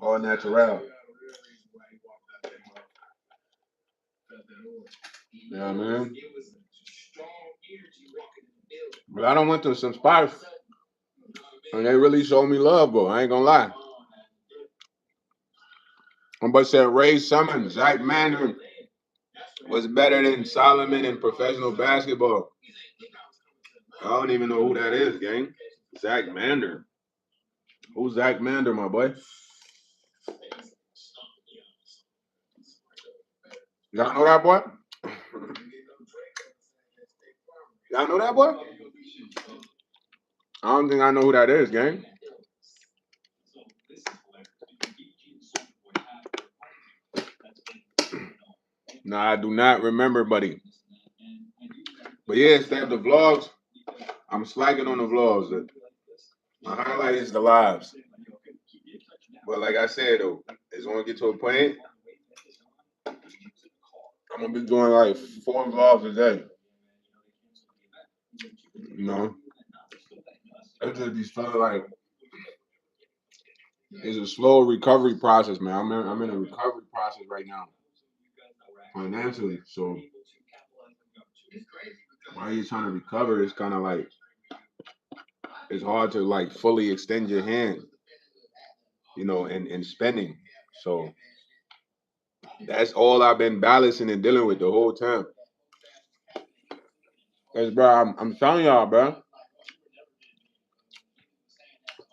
all natural. You know what I mean? But I don't went to some spots and they really showed me love, bro. I ain't gonna lie. But said Ray Summon, Zach Manning was better than Solomon in professional basketball. I don't even know who that is, gang. Zach Mander. Who's Zach Mander, my boy? Y'all know that boy? Y'all know that boy? I don't think I know who that is, gang. No, I do not remember, buddy. But yeah, Steph, the vlogs, I'm slacking on the vlogs. My highlight is the lives. But like I said, though, it's going to get to a point, I'm going to be doing like 4 vlogs a day. You know? It just be feeling like it's a slow recovery process, man. I'm in a recovery process right now, financially. So while you're trying to recover, it's kind of like, it's hard to like fully extend your hand, you know, and spending. So that's all I've been balancing and dealing with the whole time. Cause bro, I'm telling y'all, bro,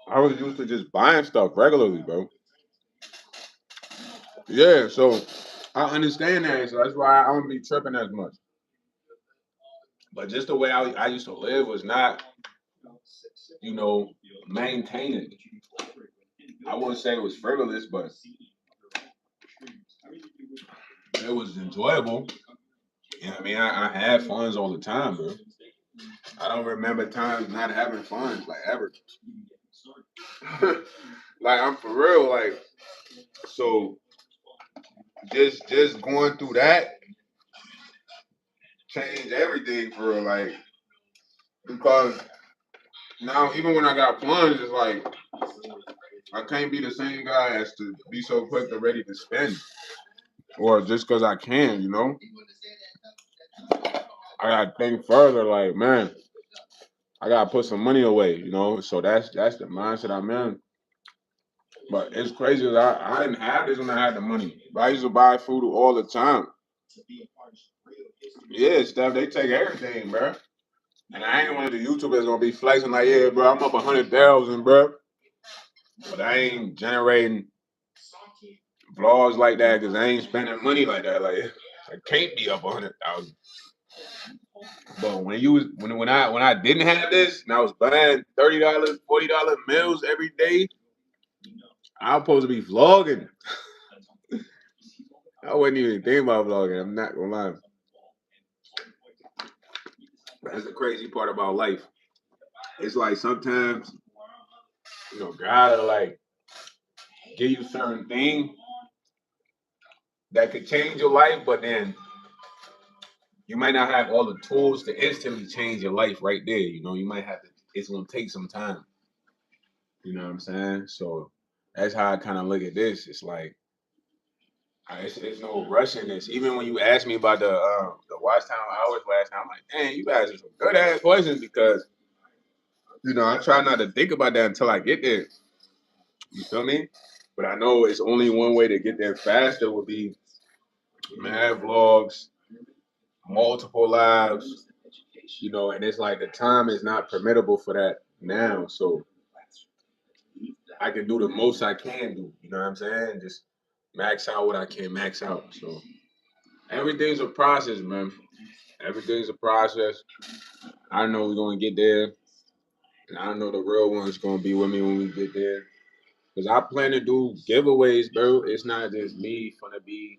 I was used to just buying stuff regularly, bro. Yeah, so I understand that, so that's why I don't be tripping as much. But just the way I used to live was not, you know, maintaining. I wouldn't say it was frivolous, but it was enjoyable. You know what I mean? I had funds all the time, bro. I don't remember times not having fun, like ever. Like I'm for real, like so just going through that changed everything for real, like because now even when I got funds, it's like I can't be the same guy as to be so quick to ready to spend, or just because I can, you know. I gotta think further, like man, I gotta put some money away, you know. So that's the mindset I'm in. But it's crazy that I didn't have this when I had the money. But I used to buy food all the time. Yeah, Steph, they take everything, bro. And I ain't one of the YouTubers gonna be flexing like, yeah, bro, I'm up 100,000, bro. But I ain't generating vlogs like that because I ain't spending money like that. Like I can't be up 100,000. But when I didn't have this and I was buying $30, $40 meals every day, I was supposed to be vlogging. I wasn't even thinking about vlogging. I'm not gonna lie. That's the crazy part about life. It's like sometimes, God will like give you certain thing that could change your life, but then you might not have all the tools to instantly change your life right there. You might have to. It's gonna take some time. You know what I'm saying? So that's how I kind of look at this. It's like it's no rush in this. Even when you asked me about the watch time hours last night, I'm like, dang, you guys are some good ass questions because I try not to think about that until I get there. You feel me? But I know it's only one way to get there faster would be mad vlogs, multiple lives, and it's like the time is not permittable for that now. So I can do the most I can do. You know what I'm saying? Just max out what I can max out. So everything's a process, man. Everything's a process. I know we're gonna get there, and I know the real one's gonna be with me when we get there. Cause I plan to do giveaways, bro. It's not just me gonna be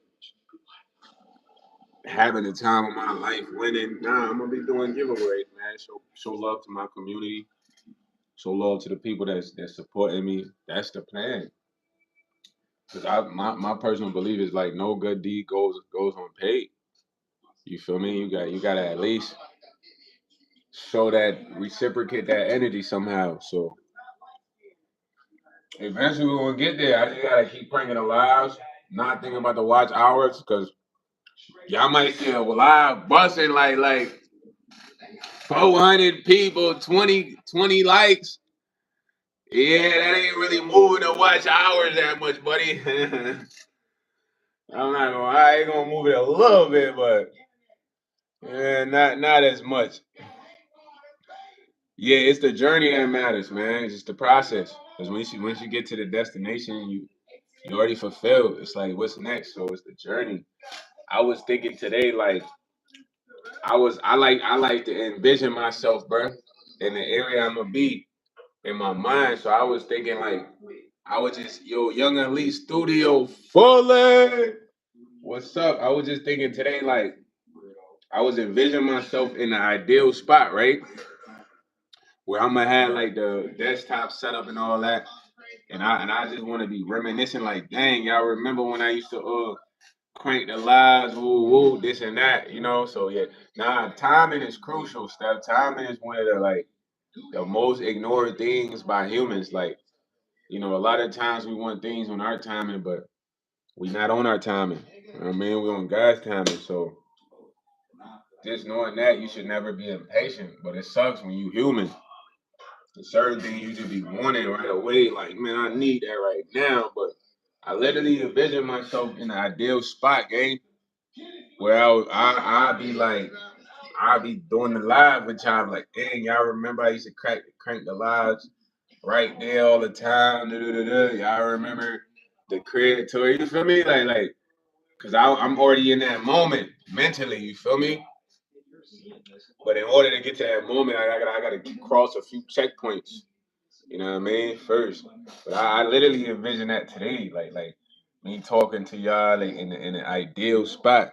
having the time of my life winning. Nah, I'm gonna be doing giveaways, man. Show love to my community. Show love to the people that's supporting me. That's the plan. Cause my personal belief is like no good deed goes unpaid. You feel me? You gotta at least show that reciprocate that energy somehow. So eventually we're gonna get there. I just gotta keep bringing the lives, not thinking about the watch hours, because y'all might see a live busting like 400 people, 20 likes. Yeah, that ain't really moving the watch hours that much, buddy. I ain't gonna move it a little bit, but yeah, not as much. Yeah, it's the journey that matters, man. It's just the process. Because once you get to the destination, you already fulfilled. It's like what's next? So it's the journey. I was thinking today, like I like to envision myself, bro, in the area I'm gonna be in my mind. So I was thinking like I was just Young Elite Studio Fully. What's up? I was just thinking today, like I was envisioning myself in the ideal spot, right? Where I'm gonna have like the desktop setup and all that. And I just want to be reminiscing, like, dang, y'all remember when I used to crank the lives, woo woo, this and that. So yeah, timing is crucial, Steph. Timing is one of the most ignored things by humans. Like, a lot of times we want things on our timing, but we not on our timing. You know what I mean? We on God's timing. So just knowing that, you should never be impatient. But it sucks when you human. There's certain things you should be wanting right away. Like, man, I need that right now. But I literally envision myself in the ideal spot, gang, where I be like, I be doing the live with y'all. Like, dang, y'all remember I used to crank the lives right there all the time. Da, da, da, da. Y'all remember the crib tour? You feel me? Cause I'm already in that moment mentally. You feel me? But in order to get to that moment, I gotta cross a few checkpoints. You know what I mean? First, but I literally envision that today, like me talking to y'all like in an ideal spot.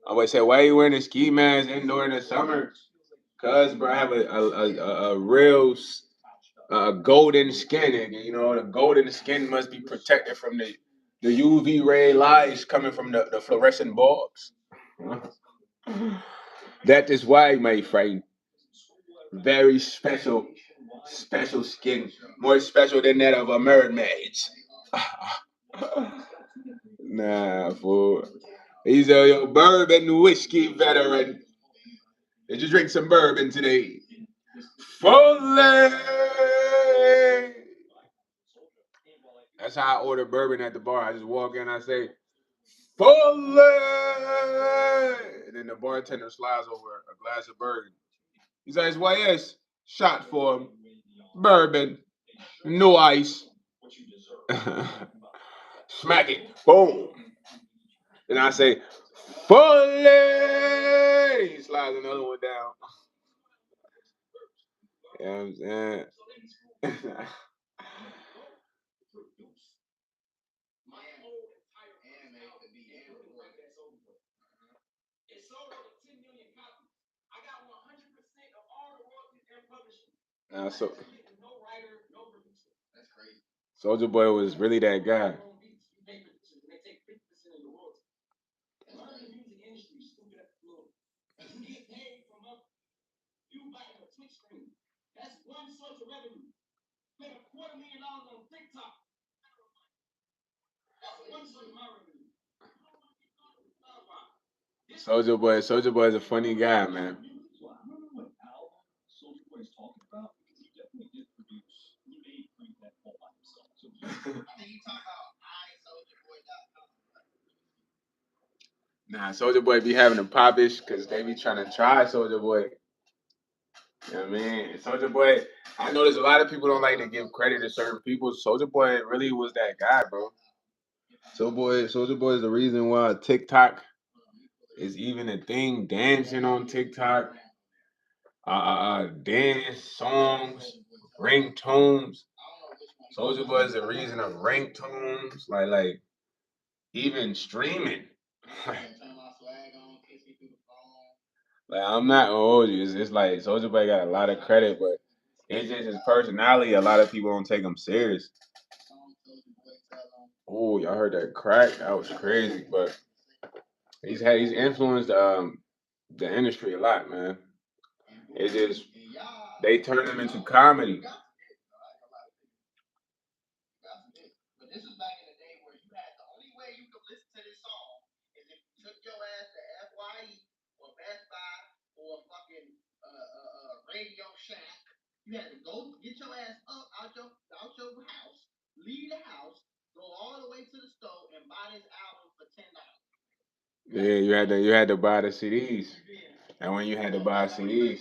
I always say, why you wearing a ski mask indoor in the summer? Cause bro, I have a real golden skin, and the golden skin must be protected from the UV ray lights coming from the fluorescent bulbs. That is why, my friend, very special skin, more special than that of a mermaid. Nah, fool. He's a bourbon whiskey veteran. Did you drink some bourbon today? Fully. That's how I order bourbon at the bar. I just walk in, I say, Fully. And then the bartender slides over a glass of bourbon. He says, YS, shot for him. Bourbon. No ice. Smack it. Boom. Then I say, fully. He slides another one down. You know what I'm saying? So Soldier Boy was really that guy. Soldier Boy is a funny guy, man. Nah, Soldier Boy be having a popish because they be trying to try Soldier Boy. You know what I mean? Soldier Boy, I know there's a lot of people don't like to give credit to certain people. Soldier Boy really was that guy, bro. Soldier Boy is the reason why TikTok is even a thing. Dancing on TikTok, dance songs, ringtones. Soldier Boy is the reason of ringtones, like even streaming. Like I'm not gonna hold you. It's like Soldier Boy got a lot of credit, but it's just his personality. A lot of people don't take him serious. Oh, y'all heard that crack? That was crazy. But he's influenced the industry a lot, man. It just they turned him into comedy. Yeah, you had to buy the CDs, and when you had to buy CDs,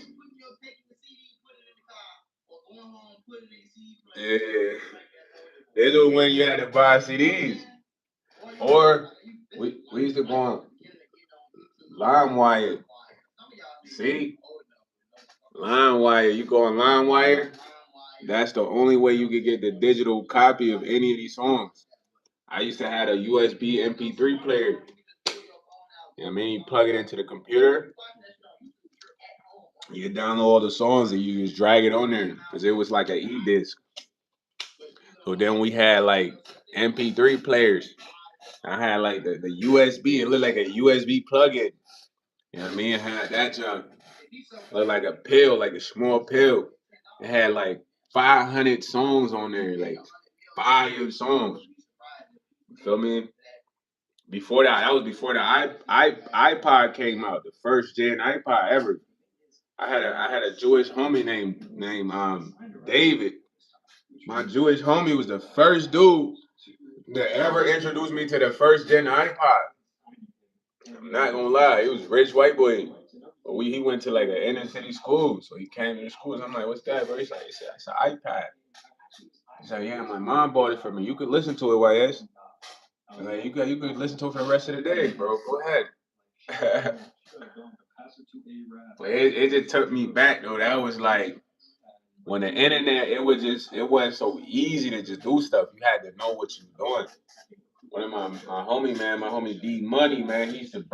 yeah, this was when you had to buy CDs, or we used to go on LimeWire. See, LimeWire. You go on LimeWire. That's the only way you could get the digital copy of any of these songs. I used to have a USB MP3 player. You know what I mean? You plug it into the computer, you can download all the songs and you just drag it on there because it was like an e-disc. So then we had like MP3 players. I had like the USB. It looked like a USB plug-in. You know what I mean? It had that junk. Looked like a pill, like a small pill. It had like 500 songs on there, like fire songs. You feel me? Before that was before the iPod came out, the first gen iPod ever. I had a Jewish homie named David. My Jewish homie was the first dude that ever introduced me to the first gen iPod. I'm not gonna lie, he was a rich white boy. But he went to like an inner city school, so he came to the school. And I'm like, "What's that, bro?" He's like, "It's an iPad." He's like, "Yeah, my mom bought it for me. You could listen to it, YS. Like, you could listen to it for the rest of the day, bro. Go ahead." But it just took me back though. That was like when the internet, it wasn't so easy to just do stuff. You had to know what you were doing. One of my homie D Money, man, he used to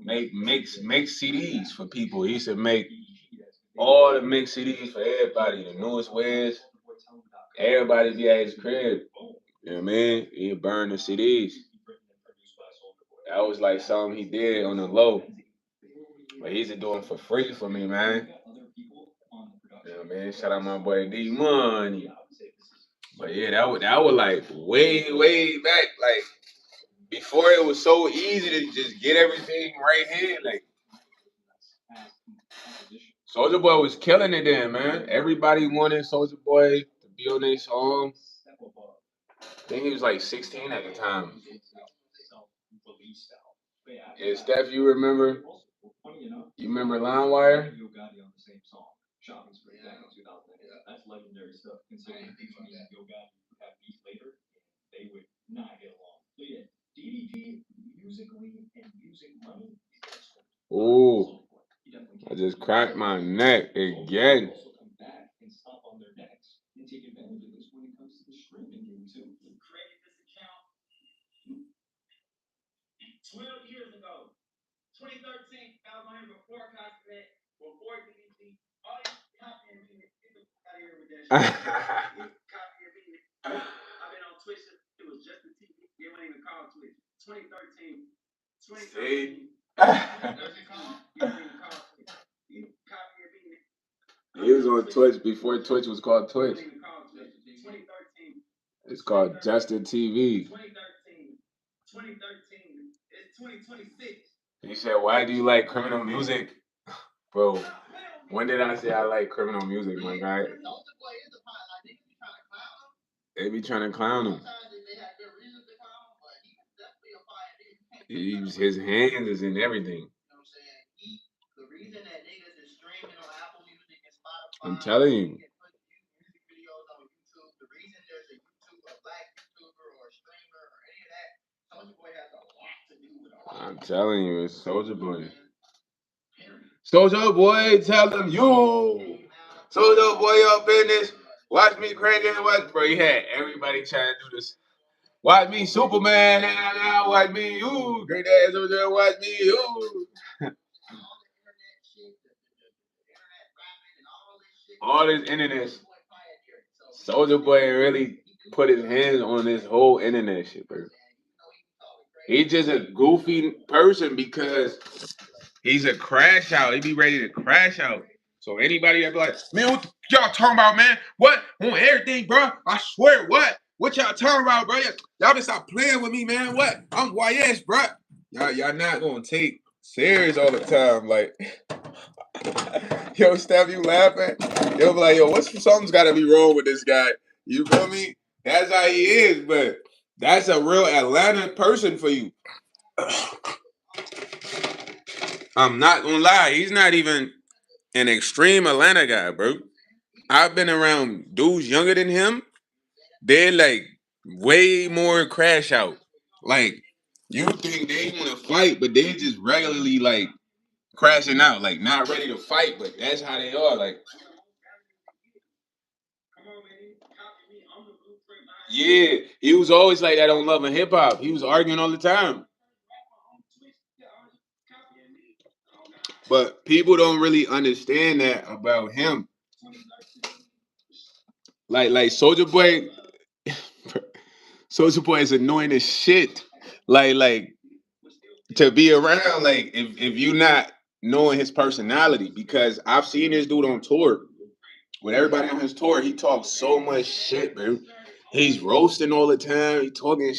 mix CDs for people. He used to make all the mix CDs for everybody, the newest ways. Everybody be at his crib. You know what I mean? He burn the CDs. That was like something he did on the low. But he used to do it for free for me, man. You know what I mean? Shout out my boy D Money. But yeah, that was like way back. Like before it was so easy to just get everything right here. Like Soldier Boy was killing it then, man. Everybody wanted Soldier Boy to be on their song. I think he was like 16 at the time. Yeah, Steph, you remember? You remember LimeWire? Ooh, I just cracked my neck again. See? He was on Twitch before Twitch was called Twitch. It's called Justin TV. He said, "Why do you like criminal music?" Bro, when did I say I like criminal music, my guy? They be trying to clown him. His hands is in everything. I'm telling you. I'm telling you, it's Soldier Boy. Soldier Boy, tell them you. Soldier Boy up in this. Watch me cranking. Watch, bro. He had everybody trying to do this. Watch me, Superman. Now, watch me, you. Great ass over there. Watch me, you. All this internet. Soldier Boy really put his hands on this whole internet shit, bro. He's just a goofy person because he's a crash out. He be ready to crash out. So anybody that be like, man, what y'all talking about, man? What? On everything, bro? I swear, what? What y'all talking about, bro? Y'all just stop playing with me, man. What? I'm YS, bro. Y'all not gonna take serious all the time. Like, yo, Steph, you laughing? You'll be like, yo, something's gotta be wrong with this guy. You feel me? That's how he is, but that's a real Atlanta person for you. I'm not gonna lie, he's not even an extreme Atlanta guy, bro. I've been around dudes younger than him. They're like way more crash out. Like you think they want to fight, but they just regularly like crashing out, like not ready to fight. But that's how they are. Like, yeah, he was always like that on Love and Hip Hop. He was arguing all the time. But people don't really understand that about him. Like Soldier Boy, Soldier Boy is annoying as shit. Like to be around, like if you not knowing his personality, because I've seen this dude on tour. With everybody on his tour, he talks so much shit, man. He's roasting all the time. He talking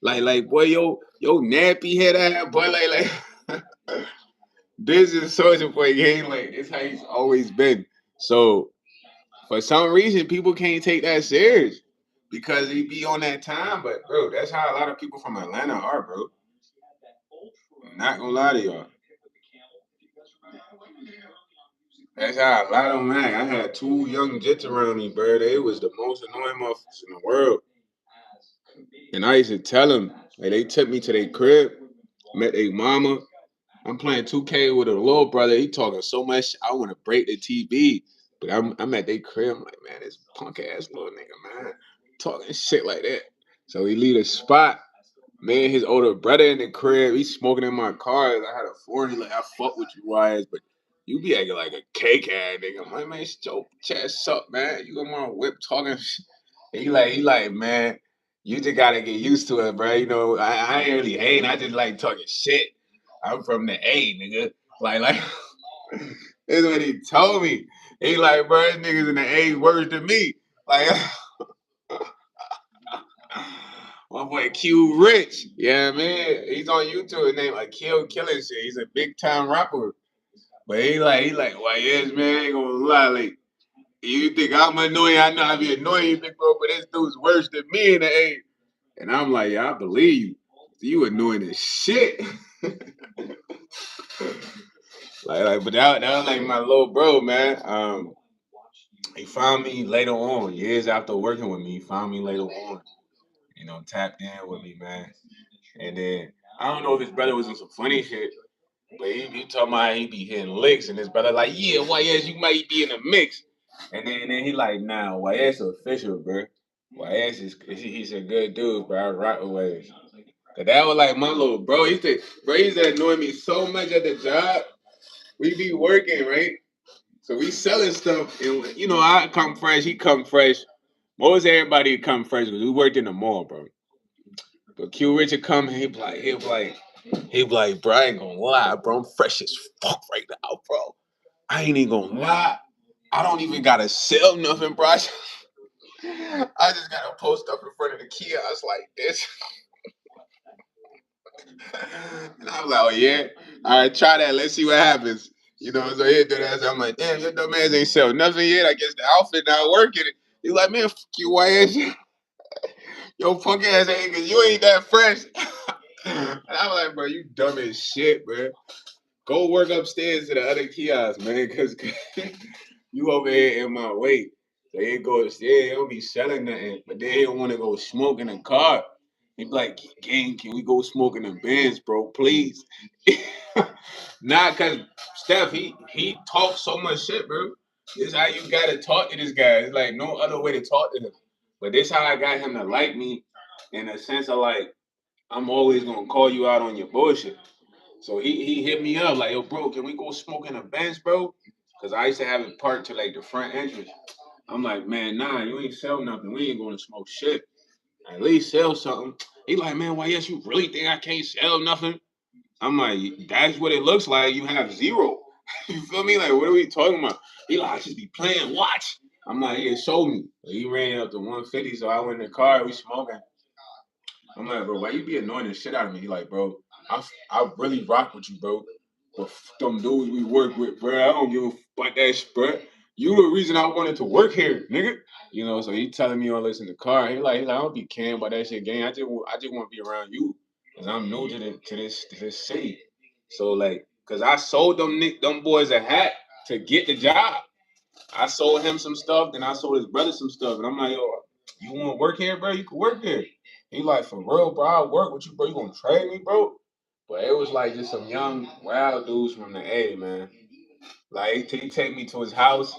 like boy, yo nappy head ass boy, like this is Soldier Boy game. Like it's how he's always been. So for some reason, people can't take that serious because he be on that time. But bro, that's how a lot of people from Atlanta are, bro. I'm not gonna lie to y'all. That's how a lot of them act. I had two young jits around me, bro. They was the most annoying motherfuckers in the world. And I used to tell them, like, they took me to their crib, met their mama. I'm playing 2K with a little brother. He talking so much, I want to break the TV. But I'm at their crib. I'm like, man, this punk ass little nigga, man, talking shit like that. So he leave the spot. Man, his older brother in the crib, he's smoking in my car. I had a 40, like, I fuck with you, YS, but you be acting like a cake ass nigga. I'm like, man, shut your chest up, man. You on my whip talking shit. He like, man, you just gotta get used to it, bro. You know, I ain't really hating. I just like talking shit. I'm from the A, nigga. Like, this is what he told me. He like, bro, this niggas in the A worse than me. Like, my boy Q Rich, yeah, man, he's on YouTube. His name like Killing shit. He's a big time rapper, but he like, why yes, man, I ain't gonna lie, like you think I'm annoying? I know I be annoying you, big bro, but this dude's worse than me in the A. And I'm like, yeah, I believe you. You annoying as shit. But that was like my little bro, man. He found me later on, years after working with me. He found me later on, tapped in with me, man. And then I don't know if his brother was in some funny shit, but he talking about he be hitting licks, and his brother like, yeah, YS, you might be in the mix. And then he like, nah, YS official, bro. YS he's a good dude, bro. I rock with YS. Cause that was like my little bro. He used to annoy me so much at the job. We be working, right? So we selling stuff, and I come fresh, he come fresh. Most everybody come fresh because we worked in the mall, bro. But Q Richard come, he be like, bro, I ain't gonna lie, bro, I'm fresh as fuck right now, bro. I ain't even gonna lie. I don't even gotta sell nothing, bro. I just gotta post up in front of the kiosk like this. And I'm like, oh yeah? All right, try that. Let's see what happens. So he do that. So I'm like, damn, your dumb ass ain't sell nothing yet. I guess the outfit not working. He's like, man, fuck you, why ass. Yo, punk ass ain't, cause you ain't that fresh. And I'm like, bro, you dumb as shit, bro. Go work upstairs to the other kiosk, man, cause you over here in my way. So he go upstairs, he don't be selling nothing, but then he don't want to go smoke in the car. He be like, gang, can we go smoke in the Benz, bro, please? Nah, cause Steph, he talks so much shit, bro. This is how you gotta talk to this guy. It's like no other way to talk to him. But this how I got him to like me, in a sense of like, I'm always gonna call you out on your bullshit. So he hit me up like, yo, bro, can we go smoke in a Benz, bro? Cause I used to have it parked to like the front entrance. I'm like, man, nah, you ain't sell nothing. We ain't gonna smoke shit. At least sell something. He like, man, why yes, you really think I can't sell nothing? I'm like, that's what it looks like. You have zero. You feel me? Like, what are we talking about? He like, I just be playing. Watch. I'm like, yeah, show me. He ran up to 150, so I went in the car. We smoking. I'm like, bro, why you be annoying the shit out of me? He like, bro, I really rock with you, bro. But them dudes we work with, bro, I don't give a fuck about that shit, bro. You the reason I wanted to work here, nigga. So he telling me all this in the car. He like, I don't be caring about that shit, gang. I just want to be around you, cause I'm new to this city. So like, cause I sold them boys a hat to get the job. I sold him some stuff, then I sold his brother some stuff, and I'm like, yo, you want to work here, bro? You can work here. He like, for real, bro, I work with you, bro. You gonna trade me, bro? But it was like just some young, wild dudes from the A, man. Like, he take me to his house.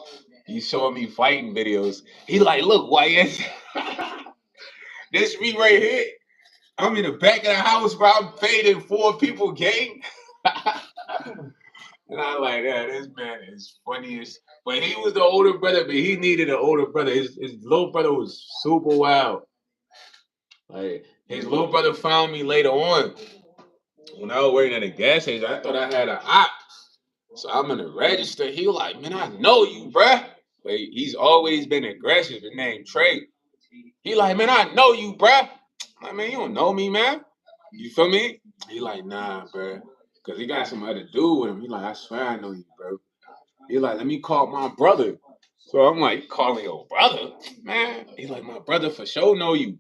He showing me fighting videos. He like, look, YS, this me right here. I'm in the back of the house, bro. I'm fading 4 people, gang. And I like that. This man is funniest. But he was the older brother, but he needed an older brother. His little brother was super wild. Like, his little brother found me later on when I was working at a gas station. I thought I had an op. So I'm in the register. He was like, man, I know you, bruh. But he's always been aggressive. His name Trey. He like, man, I know you, bruh. I'm like, man, you don't know me, man. You feel me? He like, nah, bruh. Cause he got some other dude with him. He like, I swear I know you, bro. He like, let me call my brother. So I'm like, calling your brother? Man. He's like, my brother for sure know you.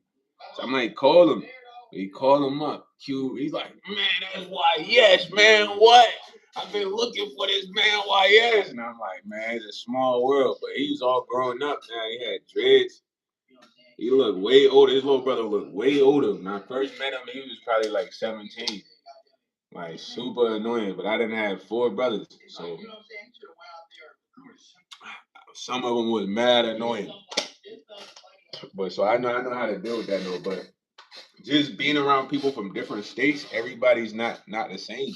So I'm like, call him. He called him up. He's like, man, that's YS, man. What? I've been looking for this man YS. And I'm like, man, it's a small world. But he was all grown up now. He had dreads. He looked way older. His little brother looked way older. When I first met him, he was probably like 17. Like, super annoying. But I didn't have 4 brothers. So some of them was mad annoying. But so I know how to deal with that though. But just being around people from different states, everybody's not the same.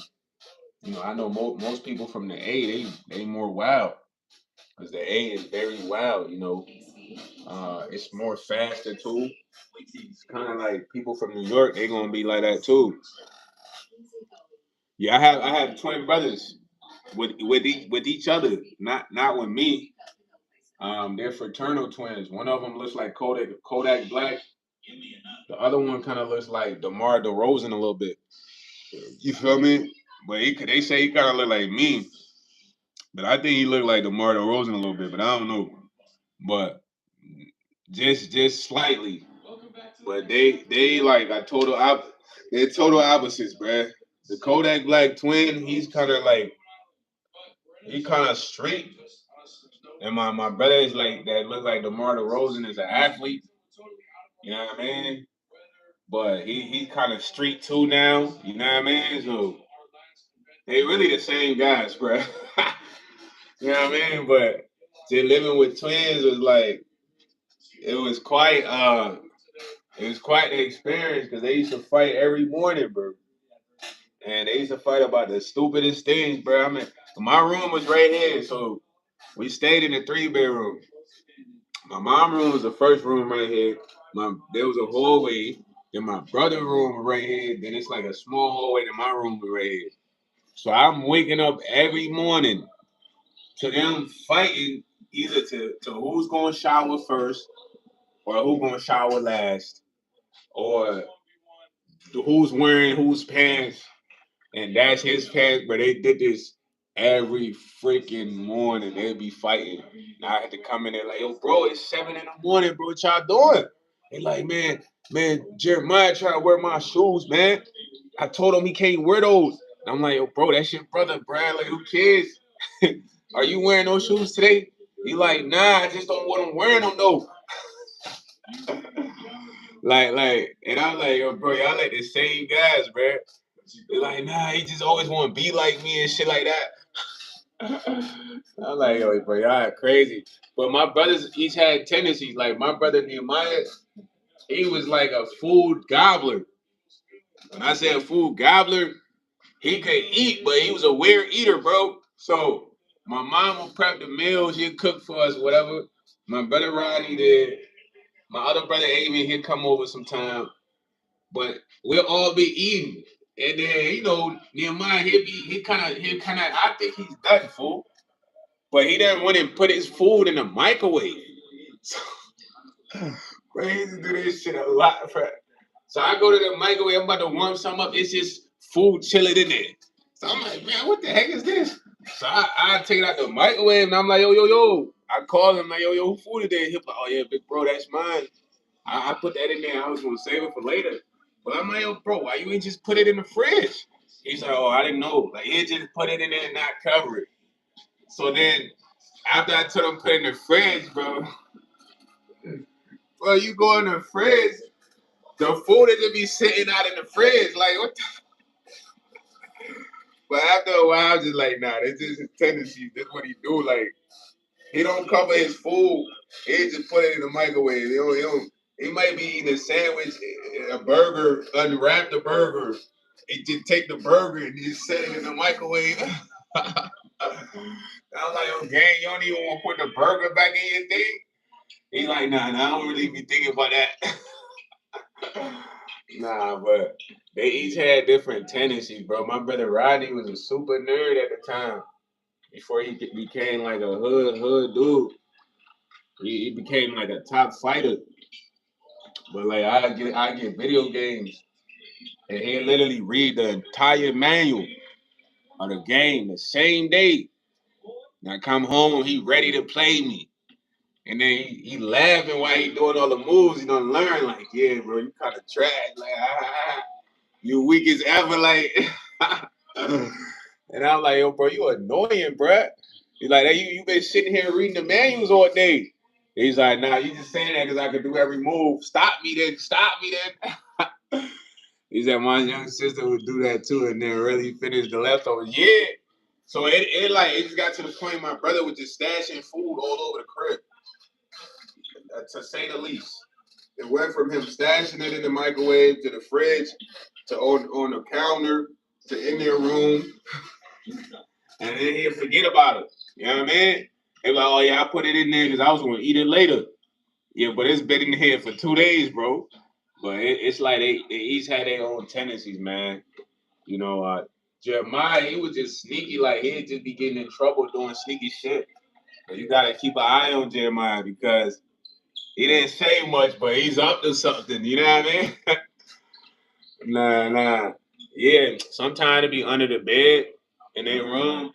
I know most people from the A, they more wild because the A is very wild. It's more faster too. It's kind of like people from New York, they gonna be like that too. Yeah, I have twin brothers with each other, not with me. They're fraternal twins. One of them looks like Kodak Black. The other one kind of looks like DeMar DeRozan a little bit. You feel me? But they say he kind of look like me. But I think he looked like DeMar DeRozan a little bit. But I don't know. But just slightly. But they like they're total opposites, bruh. The Kodak Black twin, he kind of street. And my brother is like that. Look like DeMar DeRozan is an athlete. You know what I mean? But he kind of street too now. You know what I mean? So they really the same guys, bro. You know what I mean? But just living with twins was like it was quite the experience because they used to fight every morning, bro. And they used to fight about the stupidest things, bro. I mean, my room was right here, so we stayed in a 3-bedroom. My mom room was the first room right here. There was a hallway. Then my brother room was right here. Then it's like a small hallway. Then my room was right here. So I'm waking up every morning to them fighting either to who's gonna shower first or who's gonna shower last or who's wearing whose pants and that's his pants. But they did this every freaking morning. They'd be fighting. And I had to come in there like, yo, bro, it's 7 in the morning, bro. What y'all doing? They like, man, Jeremiah trying to wear my shoes, man. I told him he can't wear those. And I'm like, yo, bro, that's your brother, Brad. Like, who cares? Are you wearing those shoes today? He like, nah, I just don't want him wearing them though. And I'm like, yo, bro, y'all like the same guys, bro. They're like, nah, he just always want to be like me and shit like that. I'm like, yo, bro, y'all crazy. But my brothers each had tendencies. Like my brother Nehemiah, he was like a food gobbler. When I say a food gobbler, he could eat, but he was a weird eater, bro. So my mom would prep the meals, he'd cook for us, whatever. My brother Rodney did. My other brother Amy, he'd come over sometime. But we'll all be eating. And then, Nehemiah, he kind of, I think he's done, fool. But he doesn't want to put his food in the microwave. So, bro, he used to do this shit a lot, bro. So I go to the microwave, I'm about to warm something up. It's just food chilling in there. So I'm like, man, what the heck is this? So I take it out the microwave and I'm like, yo. I call him like, yo, who food is there? He's like, oh yeah, big bro, that's mine. I put that in there. I was gonna save it for later. But I'm like, yo, bro, why you ain't just put it in the fridge? He's like, oh, I didn't know. Like he just put it in there and not cover it. So then after I told him put it in the fridge, bro, you go in the fridge, the food is just be sitting out in the fridge. Like what the But after a while, I was just like, nah, this is his tendency. This is what he do. Like, he don't cover his food. He just put it in the microwave. He might be eating a sandwich, a burger, unwrap the burger. He just take the burger and just set it in the microwave. I was like, yo, gang, you don't even want to put the burger back in your thing? He's like, nah, I don't really be thinking about that. Nah, but they each had different tendencies, bro. My brother Rodney was a super nerd at the time. Before he became like a hood dude, he became like a top fighter. But like I get video games, and he literally read the entire manual of the game the same day. And I come home, he ready to play me. And then he laughing while he doing all the moves he done learn. Like, yeah, bro, you kind of trash. Like, you weak as ever. Like, and I'm like, yo, bro, you annoying, bro. He's like, hey, you been sitting here reading the manuals all day. He's like, nah, you just saying that because I can do every move. Stop me then. He said my young sister would do that too and then really finish the leftovers. Yeah. So it just got to the point my brother was just stashing food all over the crib, to say the least. It went from him stashing it in the microwave to the fridge to on the counter to in their room, and then he'll forget about it. You know what I mean? They're like, oh yeah, I put it in there because I was gonna eat it later. Yeah, but it's been in here for 2 days, bro. But it's like they each had their own tendencies, man. You know, Jeremiah, he was just sneaky, like he'd just be getting in trouble doing sneaky shit. But you gotta keep an eye on Jeremiah because he didn't say much, but he's up to something. You know what I mean? Nah. Yeah, sometimes it be under the bed in their room.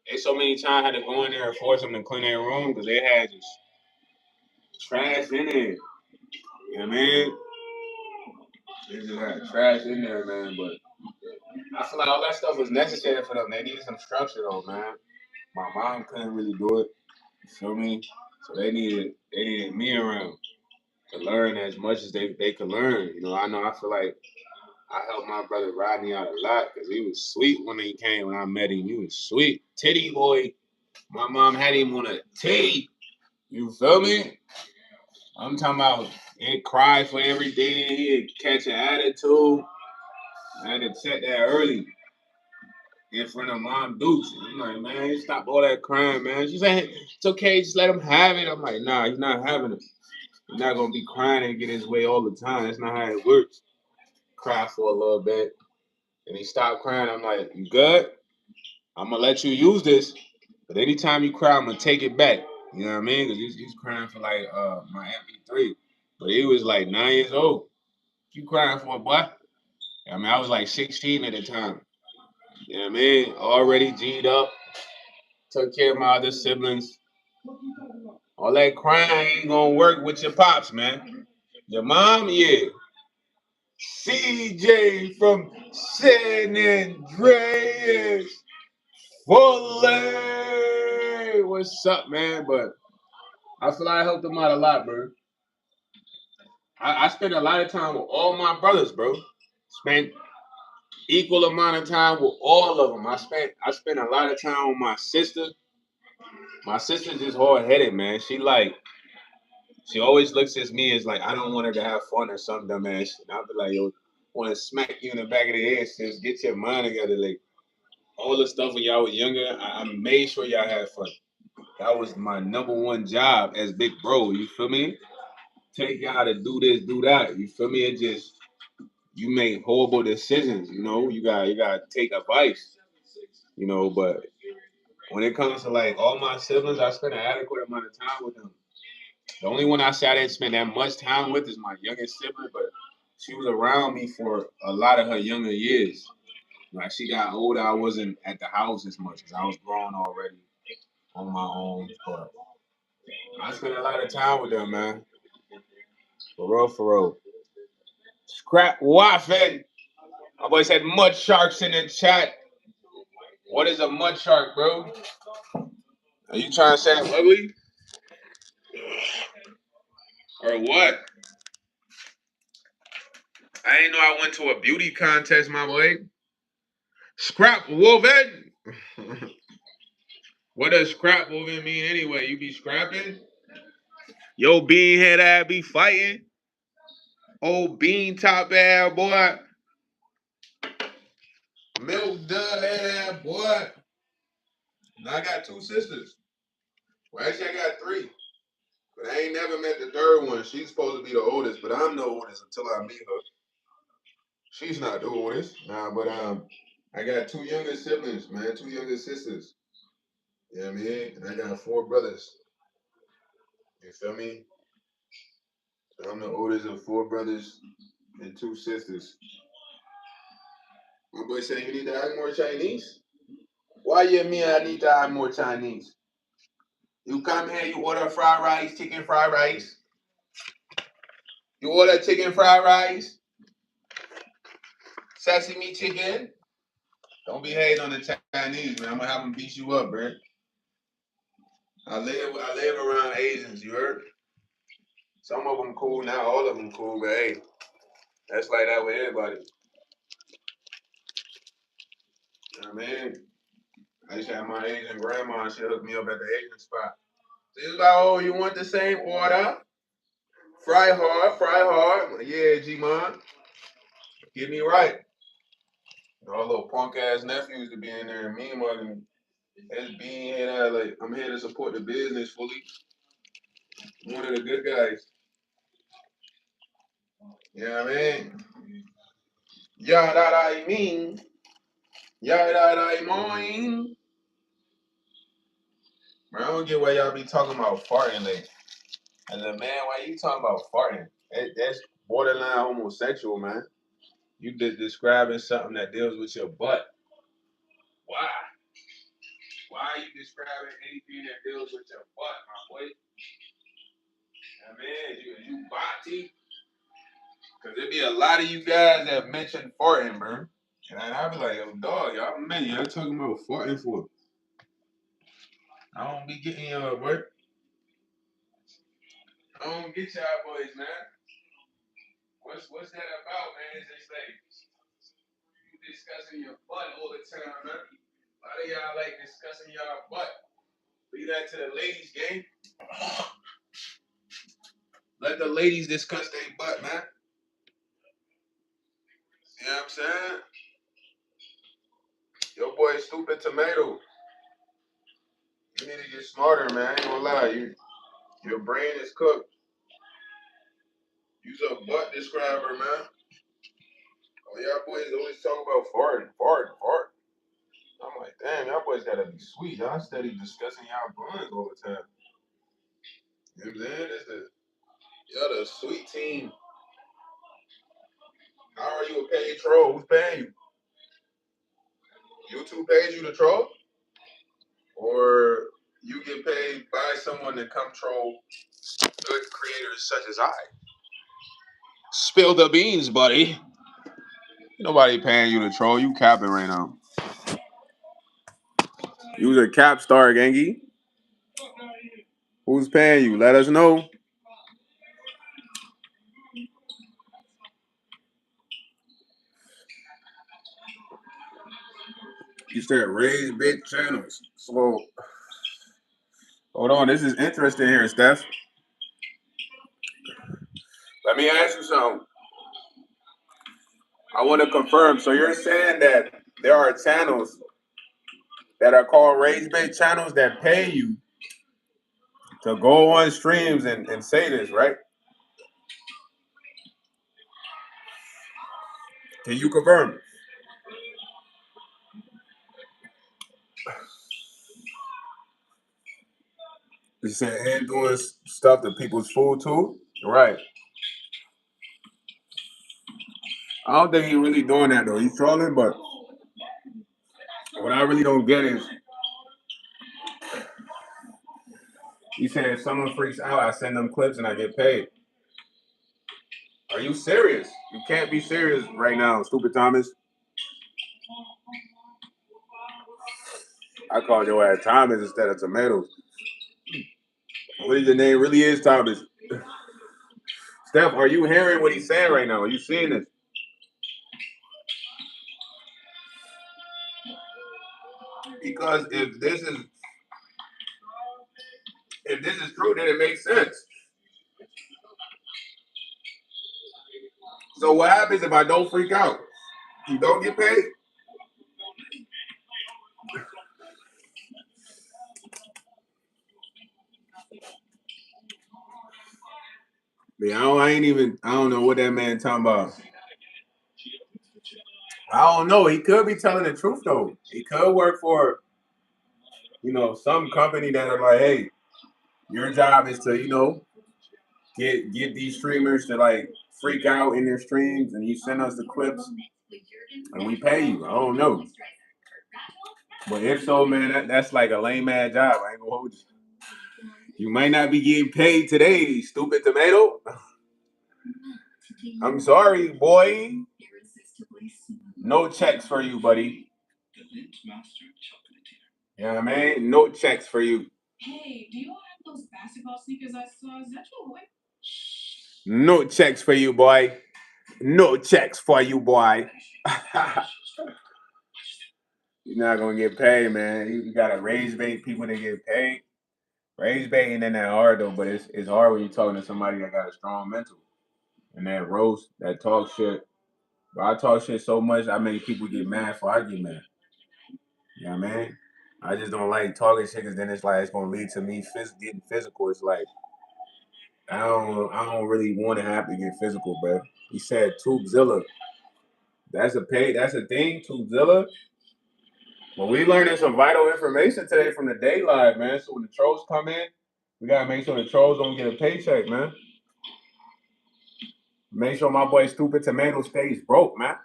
They so many times I had to go in there and force them to clean their room because they had just trash in there. You know what I mean? They just had trash in there, man. But I feel like all that stuff was necessary for them. They needed some structure, though, man. My mom couldn't really do it. Feel me? So they needed me around to learn as much as they could learn. You know, I feel like I helped my brother Rodney out a lot because he was sweet when he came when I met him. He was sweet. Titty boy. My mom had him on a titty. You feel me? I'm talking about he'd cry for everything. He'd catch an attitude. I had to check that early in front of Mom Dukes. I'm like, man, stop all that crying, man. She said, it's okay, just let him have it. I'm like, nah, he's not having it. He's not going to be crying and get his way all the time. That's not how it works. Cry for a little bit. And he stopped crying. I'm like, you good? I'm going to let you use this. But anytime you cry, I'm going to take it back. You know what I mean? Because he's crying for like my MP3. But he was like 9 years old. You crying for what? I mean, I was like 16 at the time. You know what I mean? Already G'd up. Took care of my other siblings. All that crying ain't gonna work with your pops, man. Your mom, yeah. CJ from San Andreas. Fully. What's up, man? But I feel like I helped them out a lot, bro. I spent a lot of time with all my brothers, bro. Spent equal amount of time with all of them. I spent a lot of time with my sister. My sister's just hard headed, man. She always looks at me as like I don't want her to have fun or some dumb ass shit. I'll be like, yo, want to smack you in the back of the head, sis. Get your mind together. Like all the stuff when y'all was younger, I made sure y'all had fun. That was my number one job as big bro. You feel me? Take y'all to do this, do that. You feel me? It just you make horrible decisions. You know, you gotta take advice. You know, but when it comes to like all my siblings, I spend an adequate amount of time with them. The only one I say I didn't spend that much time with is my youngest sibling, but she was around me for a lot of her younger years. Like she got older, I wasn't at the house as much because I was grown already on my own. But I spent a lot of time with them, man. For real, for real. Scrap waffin. My boy said mud sharks in the chat. What is a mud shark, bro? Are you trying to say I'm ugly? Or what? I ain't know I went to a beauty contest, my boy. Scrap woven. What does scrap moving mean anyway? You be scrapping? Yo, bean head ass be fighting. Old bean top ass boy. Milk dud head ass boy. And I got two sisters. Well, actually, I got three. But I ain't never met the third one. She's supposed to be the oldest, but I'm the oldest until I meet her. She's not the oldest. Nah, but I got two younger siblings, man. Two younger sisters. You know what I mean? And I got four brothers. You feel me? I'm the oldest of four brothers and two sisters. My boy said you need to act more Chinese. Why you and me I need to act more Chinese? You come here, you order fried rice, chicken fried rice. You order chicken fried rice, sesame chicken. Don't be hating on the Chinese, man. I'm gonna have them beat you up, bro. I live around Asians, you heard? Some of them cool, not all of them cool, but hey, that's like that with everybody. You know what I mean? I used to have my Asian grandma, and she hooked me up at the Asian spot. She was like, oh, you want the same order? Fry hard, fry hard. Yeah, G-Man. Get me right. Our little punk ass nephews to be in there and me and as being here, like I'm here to support the business fully. One of the good guys. You know what I mean? Yeah, that I mean. Yeah, that I mean. Bro, I don't get why y'all be talking about farting like. As a man, why you talking about farting? That's borderline homosexual, man. You describing something that deals with your butt. Why? Why are you describing anything that deals with your butt, my boy? I mean, you body. Because there be a lot of you guys that mention farting, bro. And I be like, yo, dog, y'all man, y'all talking about farting for. I don't be getting y'all, bro. I don't get y'all boys, man. What's that about, man? It's just like you discussing your butt all the time, man. A lot of y'all like discussing y'all butt. Leave that to the ladies, gang. Let the ladies discuss their butt, man. You know what I'm saying? Your boy stupid tomato. You need to get smarter, man. I ain't gonna lie. Your brain is cooked. Use a butt describer, man. Oh, y'all boys always talk about farting, farting, farting. I'm like, damn, y'all boys gotta be sweet. Y'all steady discussing y'all buns all the time. You know what I'm saying? Y'all the sweet team. How are you a paid troll? Who's paying you? YouTube pays you to troll? Or you get paid by someone to come troll good creators such as I? Spill the beans, buddy. Nobody paying you to troll. You capping right now. You's a cap star, gangy. Who's paying you? Let us know. You said raise big channels. So hold on, this is interesting here, Steph. Let me ask you something. I want to confirm. So you're saying that there are channels that are called raise bait channels that pay you to go on streams and say this, right? Can you confirm? You said and doing stuff to people's food too? Right. I don't think he's really doing that though. He's trolling, but what I really don't get is he said if someone freaks out, I send them clips and I get paid. Are you serious? You can't be serious right now, stupid Thomas. I called your ass Thomas instead of tomatoes. What is your name? Really is Thomas. Steph, are you hearing what he's saying right now? Are you seeing this? Because if this is true, then it makes sense. So what happens if I don't freak out? You don't get paid? Man, I don't know what that man talking about. I don't know. He could be telling the truth though. He could work for, some company that are like, hey, your job is to, get these streamers to like freak out in their streams and you send us the clips and we pay you. I don't know. But if so, man, that's like a lame ass job. I ain't gonna hold you. You might not be getting paid today, stupid tomato. I'm sorry, boy. No checks for you, buddy. You know what I mean? No checks for you. Hey, do you have those basketball sneakers I saw? Is that your boy? No checks for you, boy. No checks for you, boy. You're not gonna get paid, man. You gotta raise bait people to get paid. Raise bait ain't that hard though, but it's hard when you're talking to somebody that got a strong mental. And that roast, that talk shit. But I talk shit so much, I make people get mad before I get mad. You know what I mean? I just don't like talking shit because then it's like it's gonna lead to me getting physical. It's like I don't really want to have to get physical, bro. He said Tubezilla. That's a thing, Tubezilla. Well, we learning some vital information today from the day live, man. So when the trolls come in, we gotta make sure the trolls don't get a paycheck, man. Make sure my boy Stupid Tomato stays broke, man.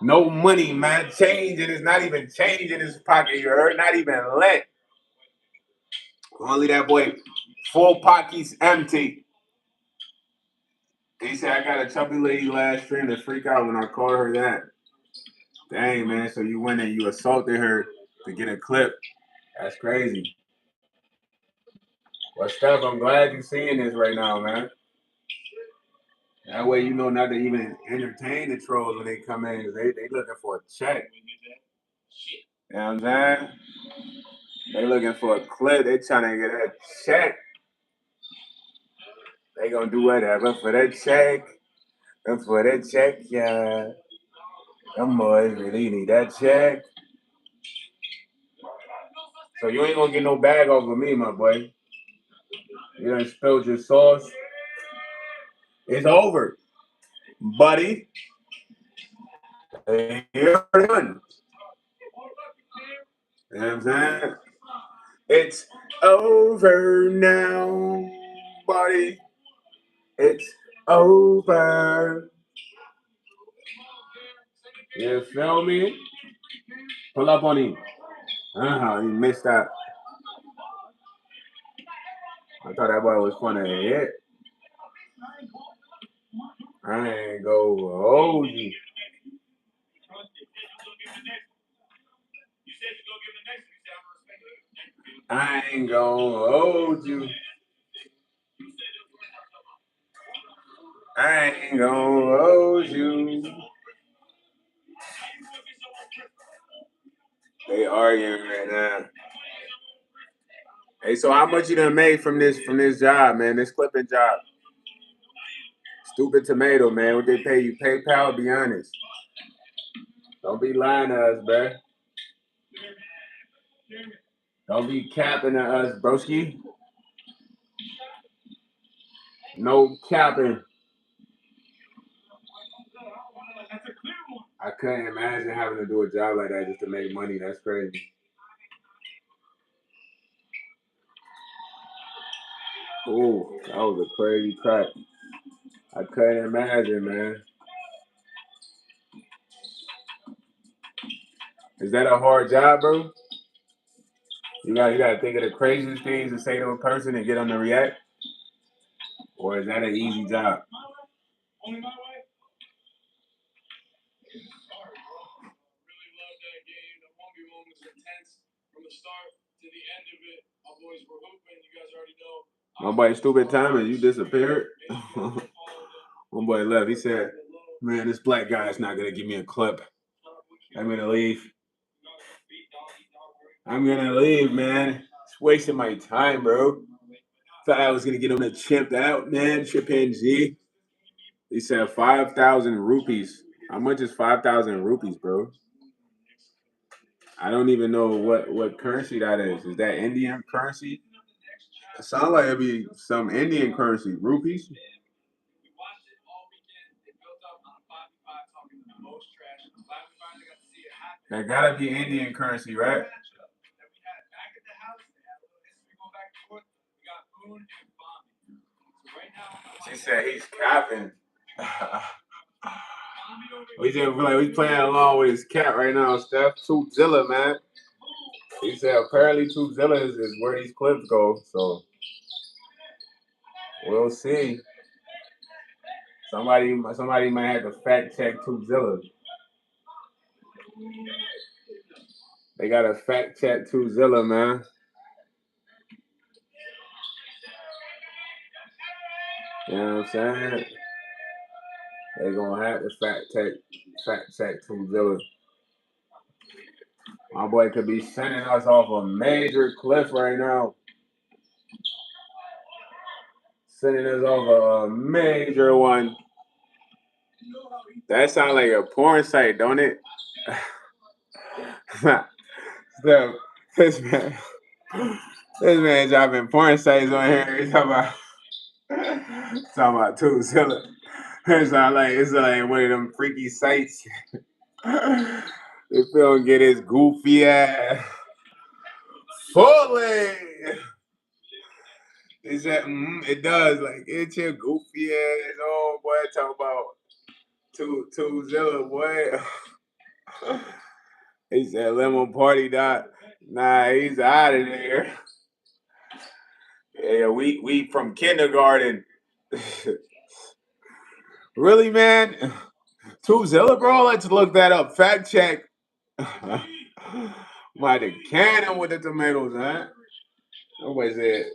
No money, man. Change, and it's not even change in his pocket. You heard? Not even lent. Only that boy, full pockets empty. He said, I got a chubby lady last stream to freak out when I called her that. Dang, man. So you went and you assaulted her to get a clip. That's crazy. Well, Steph, I'm glad you're seeing this right now, man. That way you know not to even entertain the trolls when they come in. They looking for a check. You know what I'm saying? They looking for a clip. They trying to get a check. They gonna do whatever for that check. And for that check, yeah. Them boys really need that check. So you ain't gonna get no bag off of me, my boy. You done spilled your sauce. It's over, buddy. You're done. You know what I'm saying? It's over now, buddy. It's over. You feel me? Pull up on him. He missed that. I thought that boy was gonna hit. I ain't go hold you. I ain't gonna hold you. I ain't gonna hold you. They arguing right now. Hey, so how much you done made from this job, man? This clipping job. Stupid tomato, man. What they pay you? PayPal? Be honest. Don't be lying to us, bruh. Don't be capping to us, broski. No capping. I couldn't imagine having to do a job like that just to make money. That's crazy. Ooh, that was a crazy crack. I couldn't imagine, man. Is that a hard job, bro? You gotta think of the craziest things to say to a person and get them to react? Or is that an easy job? My boy Stupid Timing, you disappeared. One boy left. He said, "Man, this black guy is not gonna give me a clip. I'm gonna leave. I'm gonna leave, man. It's wasting my time, bro. Thought I was gonna get him to chimp out, man. Chimpanzee." He said 5,000 rupees. How much is 5,000 rupees, bro? I don't even know what currency that is. Is that Indian currency? It sounds like it'd be some Indian currency. Rupees? That gotta be Indian currency, right? She said he's capping. We just like we playing along with his cat right now, Steph. Tubezilla, man. He said apparently Tubezilla is where these clips go. So we'll see. Somebody might have to fact check Tubezilla. They gotta fact check Tubezilla, man. You know what I'm saying? They're gonna have to fact check Tubezilla. My boy could be sending us off a major cliff right now. Sending us off a major one. That sounds like a porn site, don't it? So, this man dropping porn sites on here. He's talking about Tubezilla. It's like one of them freaky sites. If he don't get his goofy ass fully. He said, it does. Like, it's your goofy ass. Oh, boy, talk about Tubezilla, boy. He said, lemon party dot. Nah, he's out of there. Yeah, we from kindergarten. Really, man? Tubezilla, bro? Let's look that up. Fact check. Might have cannon with the tomatoes, huh? Nobody said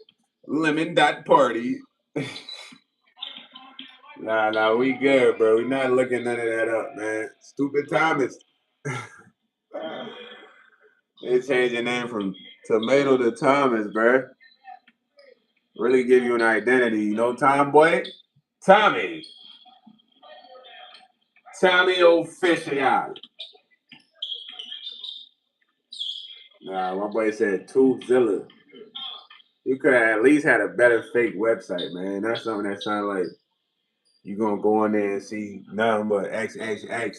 Lemon dot party. Nah, we good, bro. We not looking none of that up, man. Stupid Thomas. They changed your name from Tomato to Thomas, bro. Really give you an identity. You know, Tomboy? Tommy. Tommy Official. Nah, my boy said Tubezilla. You could have at least had a better fake website, man. That's something that sounds like you gonna go on there and see nothing but XXX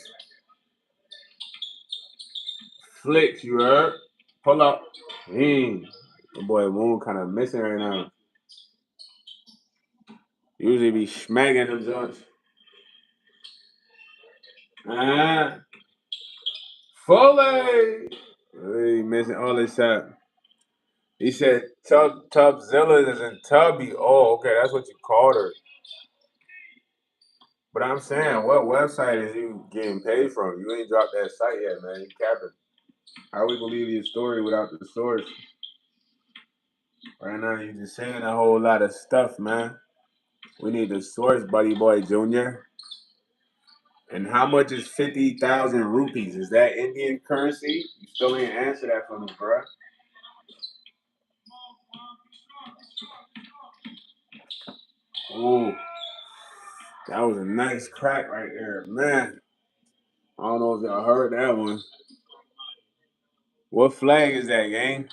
flicks. You heard? Pull up. My boy Moon kind of missing right now. Usually be smacking them joints. Ah, Foley. He missing all this shot. He said Tubzilla isn't Tubby. Oh, okay, that's what you called her. But I'm saying, what website is you getting paid from? You ain't dropped that site yet, man. You capping. How we believe your story without the source? Right now, you just saying a whole lot of stuff, man. We need the source, buddy boy Junior. And how much is 50,000 rupees? Is that Indian currency? You still ain't answer that for me, bro. Ooh, that was a nice crack right there, man. I don't know if y'all heard that one. What flag is that, gang?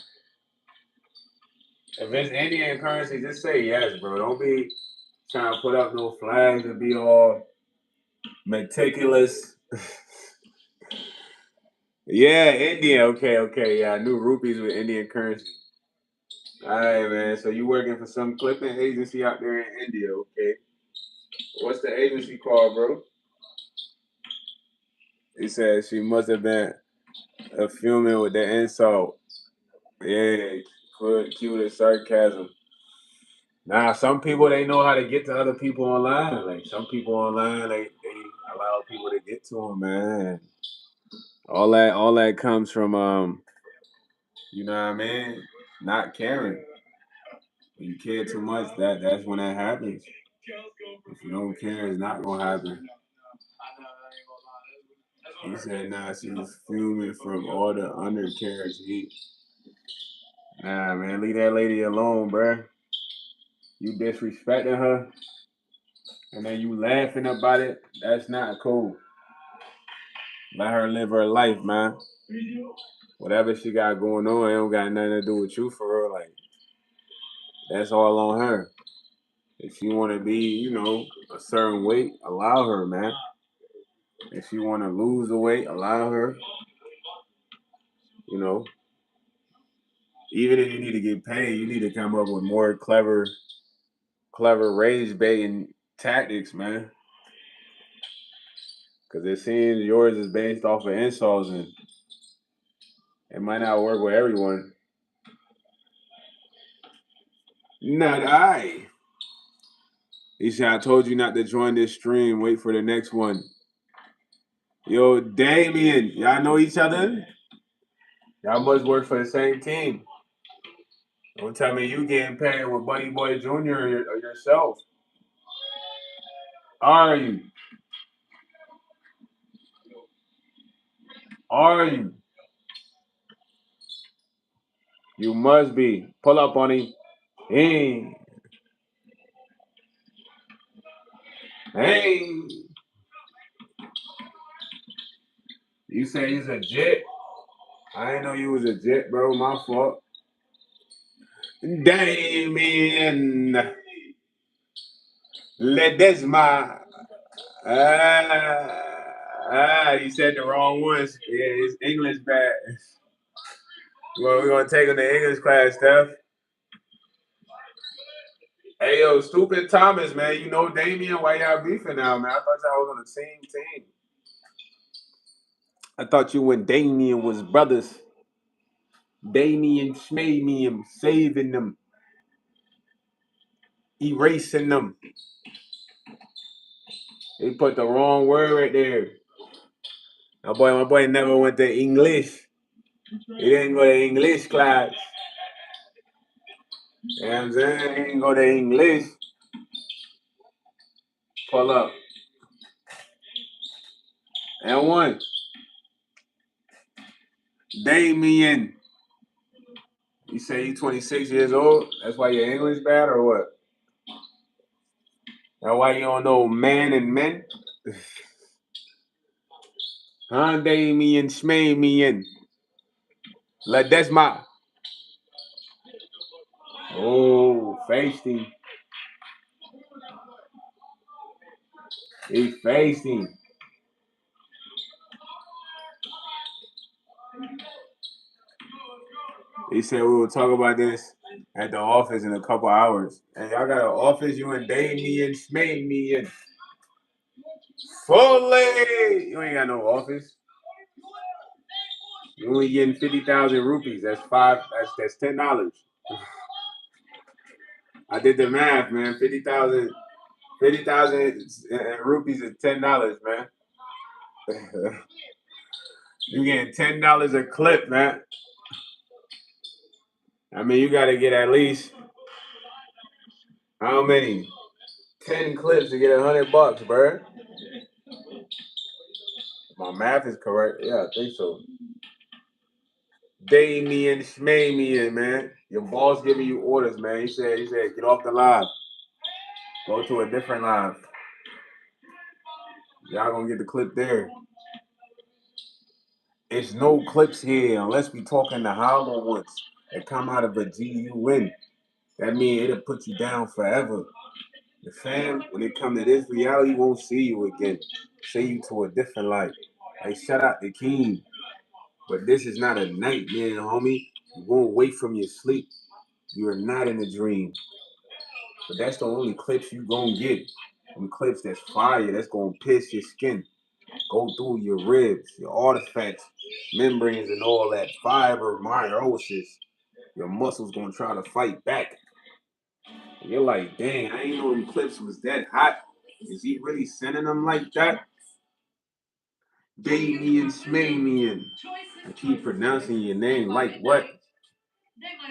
If it's Indian currency, just say yes, bro. Don't be trying to put up no flags and be all meticulous. Yeah, India. Okay. Yeah, I knew rupees with Indian currency. All right, man. So you working for some clipping agency out there in India, okay? What's the agency called, bro? He said she must have been fuming with the insult. Yeah, cute as sarcasm. Nah, some people they know how to get to other people online. Like some people online, they allow people to get to them, man. All that comes from you know what I mean? Not caring. When you care too much, that's when that happens. If you don't care, it's not gonna happen. He said, nah, she was fuming from all the undercarriage heat. Nah, man, leave that lady alone, bruh. You disrespecting her, and then you laughing about it. That's not cool. Let her live her life, man. Whatever she got going on, it don't got nothing to do with you for real. Like, that's all on her. If she want to be, a certain weight, allow her, man. If she want to lose the weight, allow her. You know, even if you need to get paid, you need to come up with more clever rage baiting tactics, man. Because it seems yours is based off of insults, and it might not work with everyone. Not I. He said, I told you not to join this stream. Wait for the next one. Yo, Damien, y'all know each other? Y'all must work for the same team. Don't tell me you getting paid with Buddy Boy Jr. or yourself. Are you? Are you? You must be. Pull up on him. Hey. Hey. You say he's a jet? I didn't know you was a jet, bro. My fault. Damien. Ledesma. You said the wrong ones. Yeah, it's English bad. Well, we're gonna take him to English class, Steph. Hey, yo, stupid Thomas, man. You know Damien? Why y'all beefing now, man? I thought y'all was on the same team. I thought you and Damien was brothers. Damien Schmamian saving them, erasing them. They put the wrong word right there. My boy never went to English. He didn't go to English class. You know what I'm saying? He ain't go to English. Pull up. And one. Damien. You say you 26 years old? That's why your English bad or what? That's why you don't know man and men? Huh? Damien, Schmamien. Like, that's my. Oh, feisty. He feisty. He said we will talk about this at the office in a couple hours. And y'all got an office, you and Damien, Schmamien. Fully! You ain't got no office. You only getting 50,000 rupees. That's that's $10. I did the math, man. 50,000 rupees is $10, man. You getting $10 a clip, man. I mean, you gotta get at least how many? 10 clips to get $100, bro. My math is correct. Yeah, I think so. Damien Schmamien, man. Your boss giving you orders, man. He said, get off the live. Go to a different live. Y'all gonna get the clip there. It's no clips here unless we talking the hollow ones that come out of a GUN. That means it'll put you down forever. The fam, when it come to this, reality won't see you again. See you to a different life. Like, shut out the king. But this is not a nightmare, homie. You won't wake from your sleep. You are not in a dream. But that's the only clips you gonna get. Them clips that's fire, that's gonna pierce your skin. Go through your ribs, your artifacts, membranes, and all that fiber, meiosis. Your muscles gonna try to fight back. And you're like, dang, I ain't know them clips was that hot. Is he really sending them like that? Damien Schmamian. I keep pronouncing your name like what?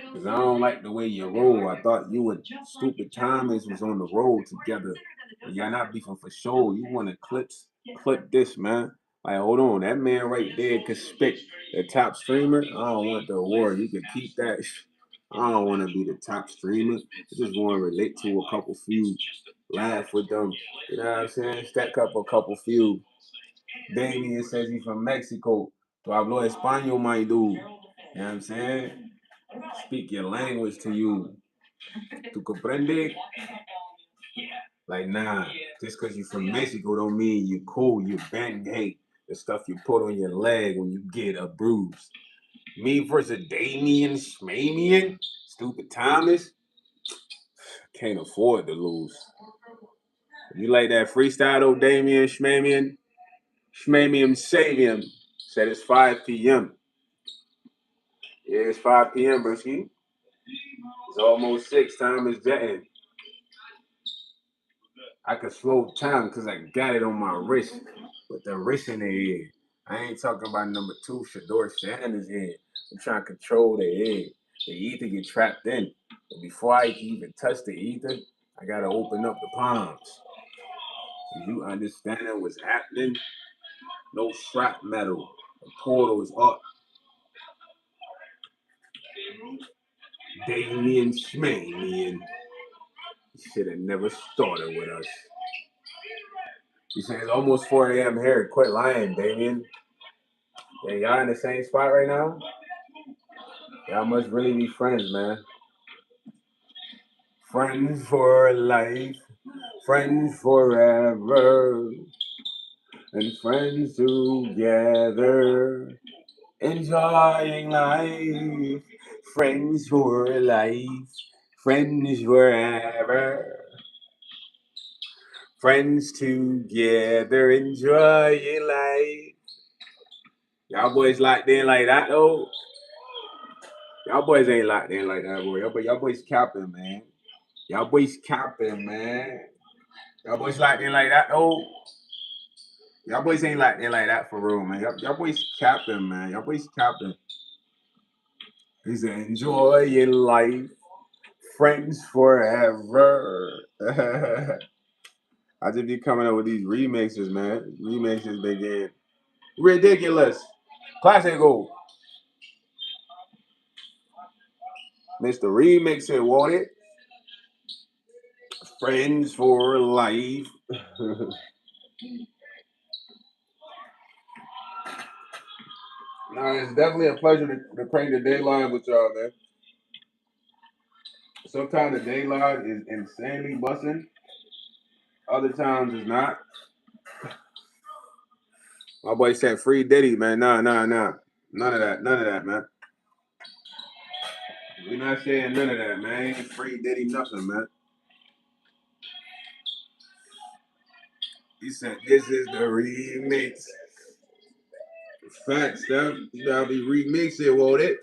Because I don't like the way you roll. I thought you and Stupid Thomas was on the road together. But y'all not beefing for sure. You want to clip this, man. Like, hold on. That man right there could spit the top streamer. I don't want the award. You can keep that. I don't want to be the top streamer. I just want to relate to a couple few. Laugh with them. You know what I'm saying? Stack up a couple few. Damien says he's from Mexico. So hablo español, my dude. You know what I'm saying? Speak your language to you. Tu comprende? Like, nah, just because you're from Mexico don't mean you cool, you bang the stuff you put on your leg when you get a bruise. Me versus Damien Schmamian, Stupid Thomas, can't afford to lose. You like that freestyle though, Damien Schmamian? Schmamian Savian said it's 5 p.m. Yeah, it's 5 p.m., broski. It's almost 6. Time is jetting. I could slow time because I got it on my wrist with the wrist in the head. I ain't talking about number 2, Shador Sanders' head. I'm trying to control the head. The ether get trapped in. But before I can even touch the ether, I got to open up the palms. You understanding what's happening? No strap metal. The portal is up. Damien Schmamian. Should have never started with us. You say it's almost 4 a.m. here. Quit lying, Damien. Yeah, y'all in the same spot right now? Y'all must really be friends, man. Friends for life, friends forever, and friends together. Enjoying life, friends for life, friends forever. Friends together, enjoying life. Y'all boys locked in like that, though? Y'all boys ain't locked in like that, boy. Y'all boys capping, man. Y'all boys capping, man. Y'all boys locked in like that, though? Y'all boys ain't locked in like that for real, man. Y'all boys capping, man. Y'all boys capping. He said, enjoy your life. Friends forever. I just be coming up with these remixes, man. Remixes been getting ridiculous. Classic gold. Mr. Remixer, want it? Friends for life. Nah, it's definitely a pleasure to crank the dayline with y'all, man. Sometimes the dayline is insanely busting. Other times it's not. My boy said free Diddy, man. Nah. None of that, man. We're not saying none of that, man. Ain't free Diddy nothing, man. He said this is the remix. Facts, Steph. You gotta be remixing, won't it?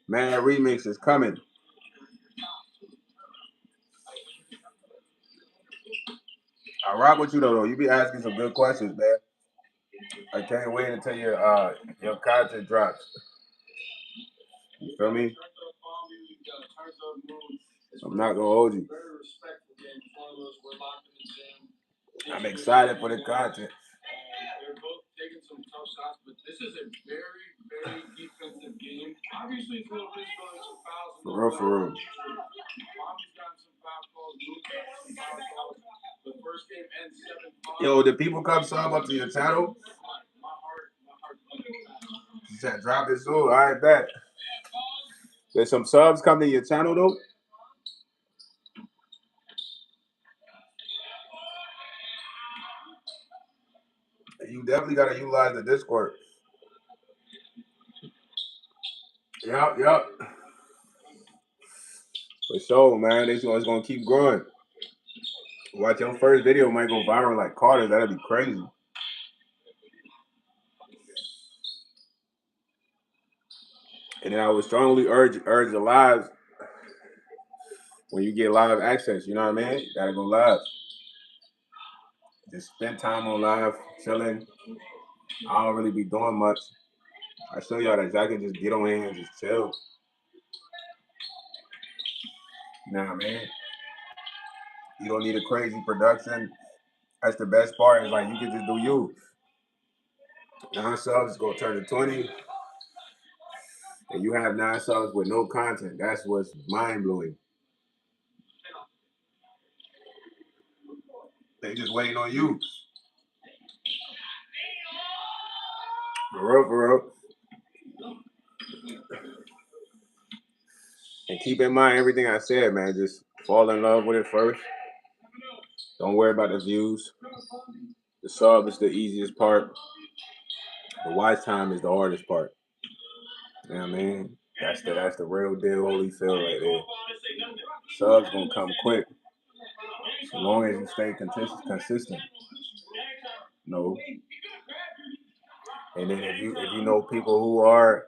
Man, that remix is coming. I rock with you though. You be asking some good questions, man. I can't wait until your content drops. You feel me? I'm not gonna hold you. I'm excited for the content. For real, for real. Yo, did people come sub up to your channel? You said drop it soon. I bet. There's some subs come to your channel though. You definitely gotta utilize the Discord. Yup. For sure, man. This one's gonna keep growing. Watch your first video might go viral like Carter. That'd be crazy. And then I would strongly urge the lives when you get live access. You know what I mean? You gotta go live. Just spend time on live, chilling. I don't really be doing much. I show y'all that y'all can just get on here and just chill. You know what I mean? You don't need a crazy production. That's the best part. Is like you can just do you. 9 subs is gonna turn to 20, and you have 9 subs with no content. That's what's mind blowing. They just waiting on you. For real. And keep in mind everything I said, man. Just fall in love with it first. Don't worry about the views. The sub is the easiest part. The watch time is the hardest part. You know what I mean? That's the real deal Holyfield right there. Subs gonna come quick. As long as you stay consistent. No. And then if you know people who are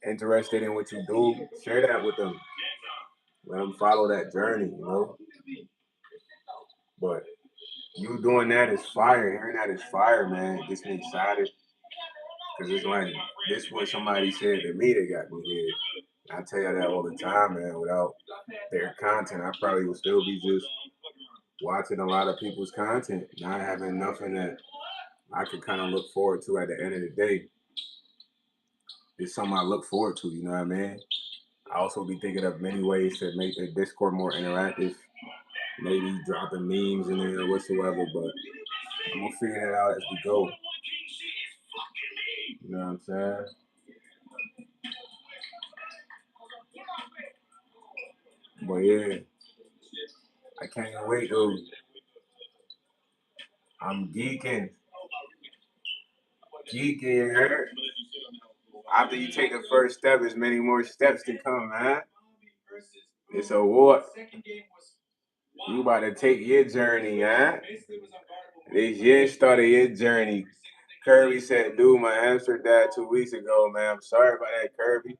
interested in what you do, share that with them. Let them follow that journey, you know. But you doing that is fire. Hearing that is fire, man. It gets me excited. Cause it's like this what somebody said to me that got me here. I tell you that all the time, man. Without their content, I probably would still be just watching a lot of people's content, not having nothing that I could kind of look forward to at the end of the day. It's something I look forward to, you know what I mean? I also be thinking of many ways to make the Discord more interactive. Maybe dropping memes in there or whatsoever, but I'm gonna figure that out as we go. You know what I'm saying? But yeah, I can't wait though. I'm geeking. Her. After you take the first step, there's many more steps to come, man. It's a war. You about to take your journey, huh? This year started your journey. Kirby said, dude, my hamster died 2 weeks ago, man. I'm sorry about that, Kirby.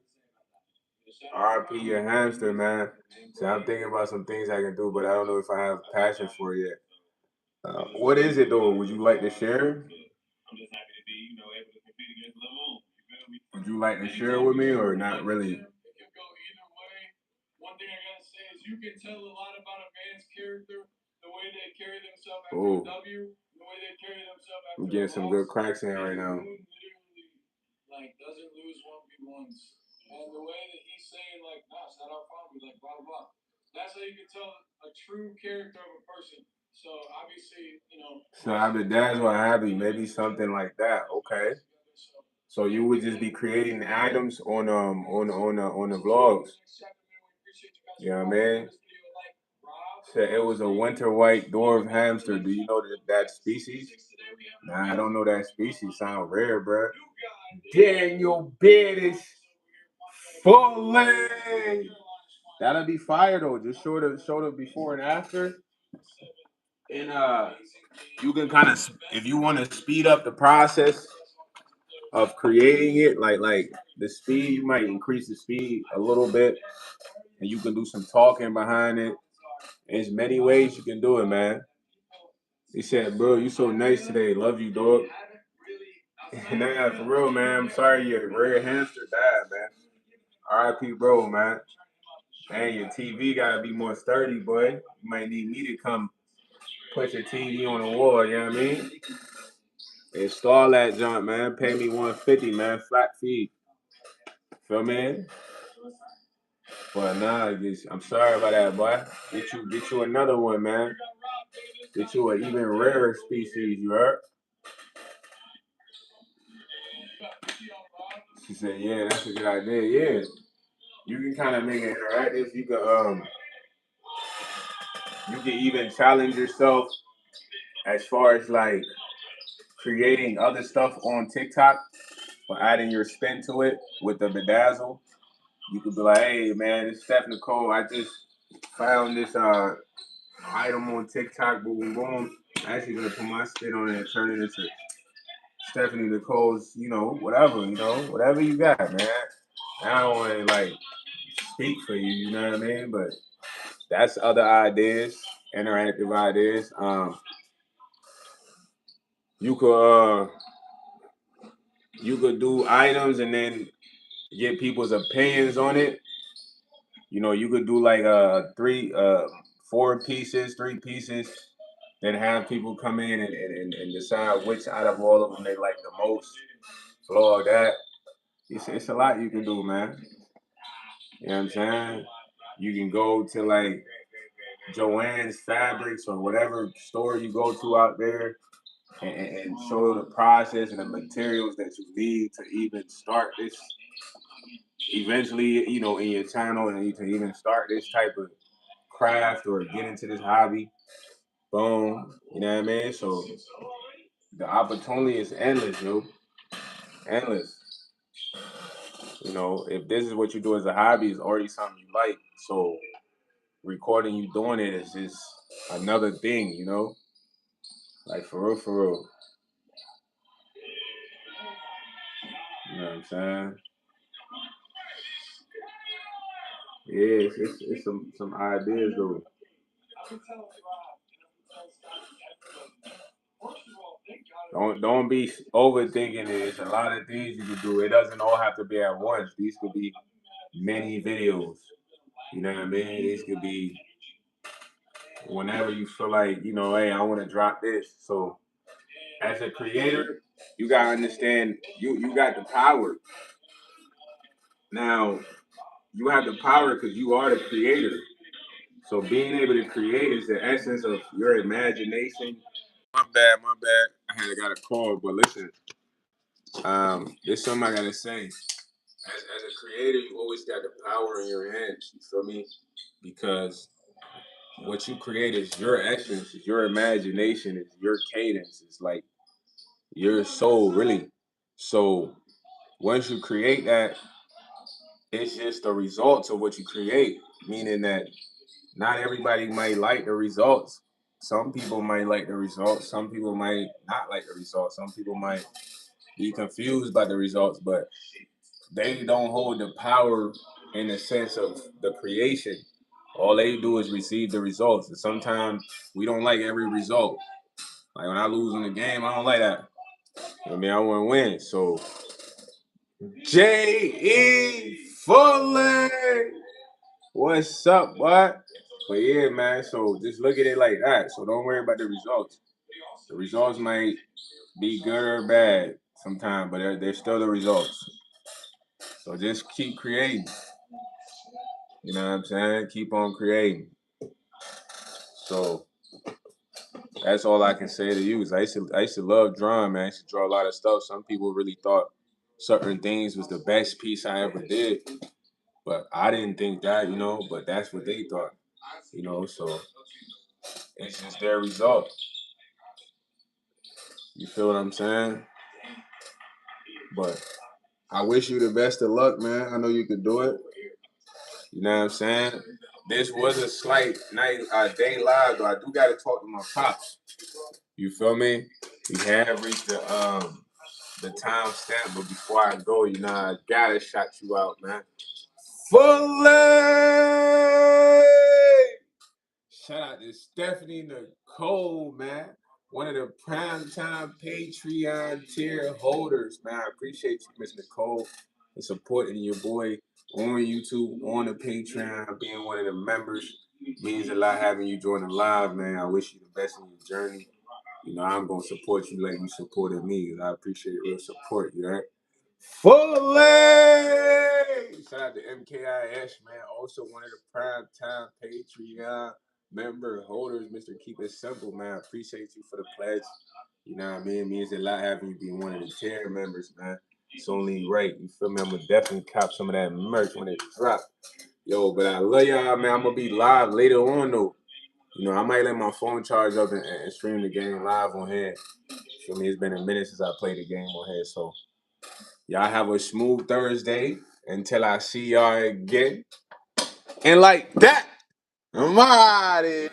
RP your hamster, man. So I'm thinking about some things I can do, but I don't know if I have passion for it yet. What is it though? Would you like to share? you like to share with me or not really? One thing I gotta say is you can tell a lot about a man's character, the way they carry themselves after a W, the way they carry themselves after I'm getting some good cracks in right now. Literally, like, doesn't lose 1v1s. And the way that he's saying, like, nah, it's not our fault, like, blah, blah, blah. That's how you can tell a true character of a person. So, obviously, you know. So, I mean, that's what happened. Maybe something like that. Okay. So you would just be creating items on the vlogs. You know what I mean? Said it was a winter white dwarf hamster. Do you know that species? Nah, I don't know that species. Sound rare, bro. Daniel Bettis Foley. That'll be fire though. Just show the before and after. And you can kind of, if you want to speed up the process of creating it, like the speed, you might increase the speed a little bit, and you can do some talking behind it. There's many ways you can do it, man. He said, bro, you so nice today. Love you, dog. Nah, for real, man. I'm sorry your rare hamster died, man. R.I.P., bro, man. Dang, your TV gotta be more sturdy, boy. You might need me to come put your TV on the wall, you know what I mean? Install that junk, man. Pay me $150, man. Flat fee. Feel me? But nah, I'm sorry about that, boy. Get you another one, man. Get you an even rarer species, you heard? She said, yeah, that's a good idea. Yeah. You can kind of make it interactive. You can even challenge yourself as far as like creating other stuff on TikTok or adding your spin to it with the bedazzle. You could be like, hey man, it's Steph Nicole. I just found this item on TikTok, boom, boom, boom. I'm actually gonna put my spin on it and turn it into Stephanie Nicole's, whatever you got, man. I don't want to like speak for you, you know what I mean? But that's other ideas, interactive ideas. You could you could do items and then get people's opinions on it. You know, you could do like four pieces, three pieces, then have people come in and decide which out of all of them they like the most. Vlog that. It's a lot you can do, man. You know what I'm saying? You can go to like Joann's Fabrics or whatever store you go to out there and show the process and the materials that you need to even start this. Eventually, in your channel, and you can even start this type of craft or get into this hobby. Boom, you know what I mean? So the opportunity is endless, yo. Endless. You know, if this is what you do as a hobby, it's already something you like. So recording you doing it is just another thing, you know? Like for real, for real. You know what I'm saying? Yeah, it's some ideas though. Don't be overthinking it. It's a lot of things you can do. It doesn't all have to be at once. These could be many videos. You know what I mean? These could be whenever you feel like, hey, I want to drop this. So as a creator, you gotta understand you got the power. Now you have the power because you are the creator. So being able to create is the essence of your imagination. My bad, my bad. Got a call, but listen, there's something I gotta say. As a creator, you always got the power in your hands. You feel me? Because what you create is your essence, is your imagination, is your cadence, it's like your soul, really. So once you create that, it's just the results of what you create. Meaning that not everybody might like the results. Some people might like the results. Some people might not like the results. Some people might be confused by the results, but they don't hold the power in the sense of the creation. All they do is receive the results. And sometimes we don't like every result. Like when I lose in the game, I don't like that. I mean, I want to win. So J.E. Fuller. What's up, what? But yeah, man. So just look at it like that. So don't worry about the results. The results might be good or bad sometimes, but they're still the results. So just keep creating. You know what I'm saying? Keep on creating. So that's all I can say to you. Is I used to love drawing, man. I used to draw a lot of stuff. Some people really thought certain things was the best piece I ever did, but I didn't think that, But that's what they thought. So it's just their result. You feel what I'm saying? But I wish you the best of luck, man. I know you could do it. You know what I'm saying? This was a slight day live, though. I do gotta talk to my pops. You feel me? We have reached the time stamp, but before I go, I gotta shout you out, man. Fully! Shout out to Stephanie Nicole, man. One of the primetime Patreon tier holders, man. I appreciate you, Miss Nicole, for supporting your boy on YouTube, on the Patreon, being one of the members. Means a lot having you join the live, man. I wish you the best in your journey. I'm gonna support you like you supported me. I appreciate your support, you right? Fully! Shout out to MKIS, man. Also one of the prime time Patreon member holders, Mr. Keep It Simple, man. I appreciate you for the pledge. You know what I mean? It means a lot having you be one of the tier members, man. It's only right. You feel me? I'm gonna definitely cop some of that merch when it drop. Yo, but I love y'all, man. I'm gonna be live later on though. I might let my phone charge up and stream the game live on here. Feel me? It's been a minute since I played the game on here, so y'all have a smooth Thursday until I see y'all again. And like that, I'm out of here.